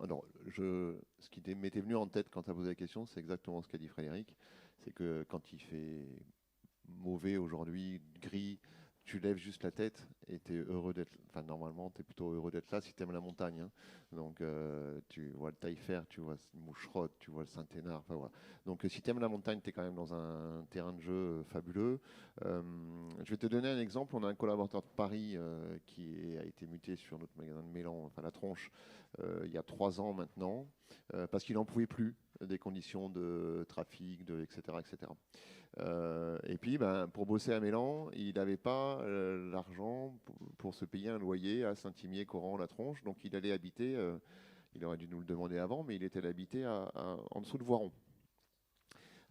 Alors, ce qui m'était venu en tête quand tu as posé la question, c'est exactement ce qu'a dit Frédéric. C'est que quand il fait mauvais aujourd'hui, gris, tu lèves juste la tête et tu es heureux d'être. Enfin, normalement, tu es plutôt heureux d'être là si tu aimes la montagne. Hein. Donc, tu vois le Taillefer, tu vois le Moucherotte, tu vois le Saint-Hénard. Enfin, voilà. Donc, si tu aimes la montagne, tu es quand même dans un terrain de jeu fabuleux. Je vais te donner un exemple. On a un collaborateur de Paris qui a été muté sur notre magasin de Mélan, enfin la Tronche, il y a 3 ans maintenant, parce qu'il n'en pouvait plus des conditions de trafic, etc. etc. Et puis, pour bosser à Mélan, il n'avait pas l'argent pour se payer un loyer à Saint-Imier, Coran, La Tronche. Donc, il allait habiter, il aurait dû nous le demander avant, mais il était habité en dessous de Voiron.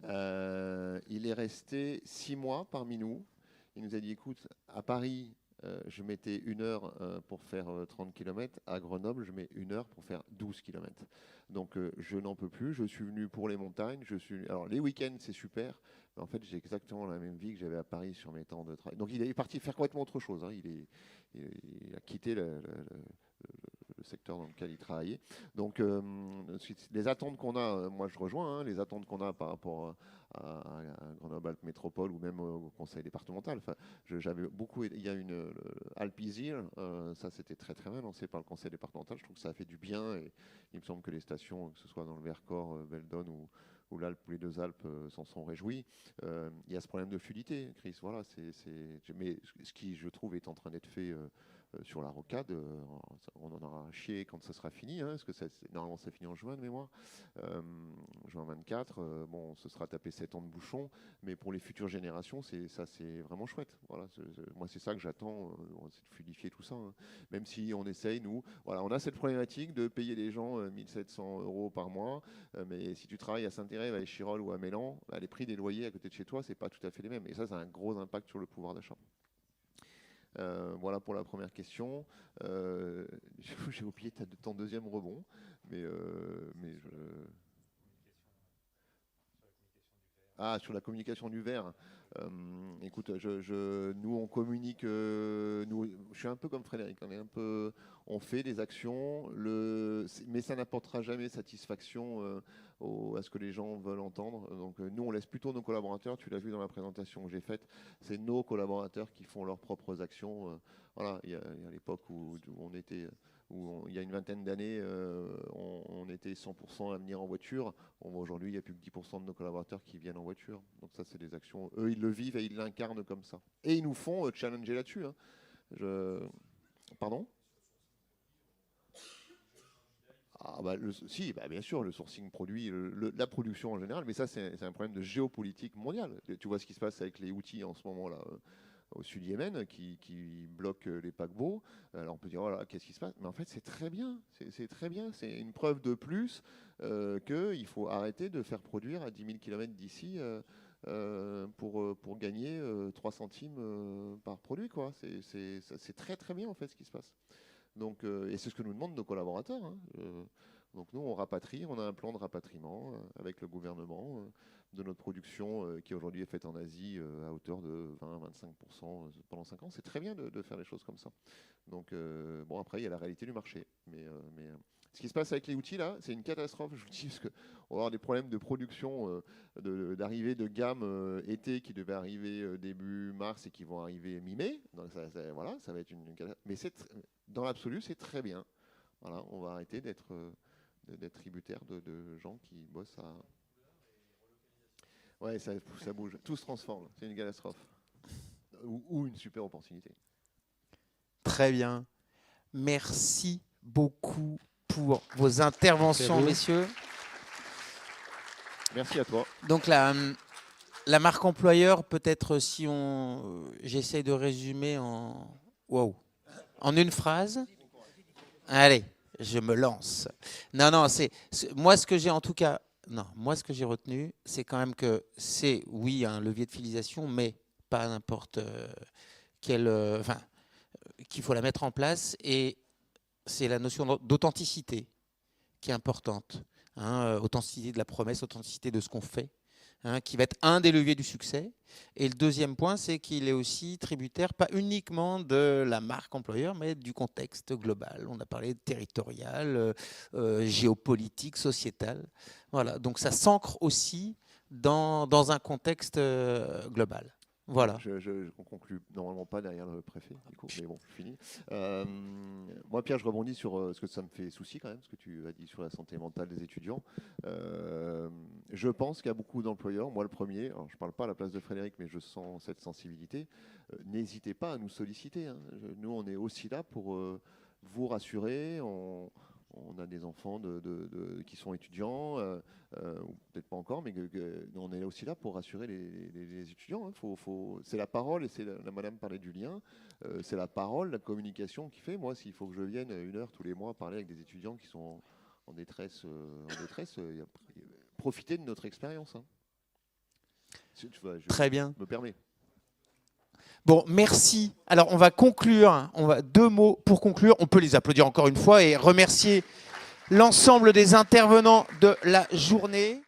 Il est resté 6 mois parmi nous. Il nous a dit, écoute, à Paris, je mettais 1 heure pour faire 30 km. À Grenoble, je mets 1 heure pour faire 12 km. Donc, je n'en peux plus. Je suis venu pour les montagnes. Alors, les week-ends, c'est super. Mais en fait, j'ai exactement la même vie que j'avais à Paris sur mes temps de travail. Donc, il est parti faire complètement autre chose. Hein. Il a quitté le secteur dans lequel il travaillait. Donc, les attentes qu'on a, moi je rejoins, les attentes qu'on a par rapport à Grenoble-Alpes Métropole ou même au conseil départemental. Enfin, il y a une Alpizir, ça c'était très très bien lancé par le conseil départemental. Je trouve que ça a fait du bien et il me semble que les stations, que ce soit dans le Vercors, Beldon ou l'Alpe ou les 2 Alpes s'en sont réjouis. Il y a ce problème de fluidité, Chris. Voilà, mais ce qui, je trouve, est en train d'être fait sur la rocade. On en aura chié quand ça sera fini, parce que normalement ça finit en juin de mémoire, juin 24. Bon, ce sera tapé 7 ans de bouchon, mais pour les futures générations, c'est vraiment chouette. Voilà, moi, c'est ça que j'attends, c'est de fluidifier tout ça. Même si on essaye, nous, voilà, on a cette problématique de payer les gens 1 700 € par mois, mais si tu travailles à Saint-Thérèse, à Échirolles ou à Mélan, les prix des loyers à côté de chez toi, c'est pas tout à fait les mêmes. Et ça a un gros impact sur le pouvoir d'achat. Voilà pour la première question. J'ai oublié ton deuxième rebond, mais sur la communication du verre. Écoute, nous on communique. Je suis un peu comme Frédéric. On fait des actions, mais ça n'apportera jamais satisfaction à ce que les gens veulent entendre. Donc nous, on laisse plutôt nos collaborateurs. Tu l'as vu dans la présentation que j'ai faite. C'est nos collaborateurs qui font leurs propres actions. Voilà, il y a l'époque où on était. Il y a une vingtaine d'années, on était 100% à venir en voiture. Aujourd'hui, il n'y a plus que 10% de nos collaborateurs qui viennent en voiture. Donc ça, c'est des actions. Eux, ils le vivent et ils l'incarnent comme ça. Et ils nous font challenger là-dessus. Pardon ? Bien sûr, le sourcing produit, la production en général, mais ça, c'est un problème de géopolitique mondiale. Tu vois ce qui se passe avec les Houthis en ce moment-là. Au sud Yémen, qui bloque les paquebots. Alors on peut dire, voilà, qu'est-ce qui se passe ? Mais en fait, c'est très bien. C'est très bien. C'est une preuve de plus qu'il faut arrêter de faire produire à 10 000 km d'ici pour gagner 3 centimes par produit, quoi. C'est très, très bien, en fait, ce qui se passe. Donc, et c'est ce que nous demandent nos collaborateurs. Donc nous, on rapatrie. On a un plan de rapatriement avec le gouvernement de notre production qui aujourd'hui est faite en Asie à hauteur de 20-25% pendant 5 ans. C'est très bien de faire les choses comme ça. Donc bon, après, il y a la réalité du marché. Mais ce qui se passe avec les outils, là, c'est une catastrophe, je vous le dis, parce qu'on va avoir des problèmes de production, d'arrivée de gamme été qui devait arriver début mars et qui vont arriver mi-mai. Donc voilà, ça va être une catastrophe. Mais dans l'absolu, c'est très bien. Voilà, on va arrêter d'être tributaire de gens qui bossent à... Ouais, ça bouge. Tout se transforme. C'est une catastrophe. Ou une super opportunité. Très bien. Merci beaucoup pour vos interventions, messieurs. Merci à toi. Donc la marque employeur, peut-être si j'essaie de résumer en une phrase. Allez, je me lance. Non, moi ce que j'ai en tout cas... Non, moi, ce que j'ai retenu, c'est quand même que c'est, oui, un levier de fidélisation, mais pas n'importe quel... qu'il faut la mettre en place. Et c'est la notion d'authenticité qui est importante. Authenticité de la promesse, authenticité de ce qu'on fait, qui va être un des leviers du succès. Et le deuxième point, c'est qu'il est aussi tributaire, pas uniquement de la marque employeur, mais du contexte global. On a parlé de territorial, géopolitique, sociétal. Voilà, donc ça s'ancre aussi dans un contexte global. Voilà. On conclut normalement pas derrière le préfet, du coup, mais bon, je finis. Moi, Pierre, je rebondis sur ce que ça me fait souci quand même, ce que tu as dit sur la santé mentale des étudiants. Je pense qu'il y a beaucoup d'employeurs, moi le premier, alors je ne parle pas à la place de Frédéric, mais je sens cette sensibilité. N'hésitez pas à nous solliciter. Nous, on est aussi là pour vous rassurer. On a des enfants qui sont étudiants, ou peut-être pas encore, mais on est aussi là pour rassurer les étudiants. C'est la parole, et c'est la madame parlait du lien, c'est la parole, la communication qui fait. Moi, s'il faut que je vienne 1 heure tous les mois parler avec des étudiants qui sont en détresse, profitez de notre expérience. Très bien. Me permets. Bon, merci. Alors, on va conclure. 2 mots pour conclure. On peut les applaudir encore une fois et remercier l'ensemble des intervenants de la journée.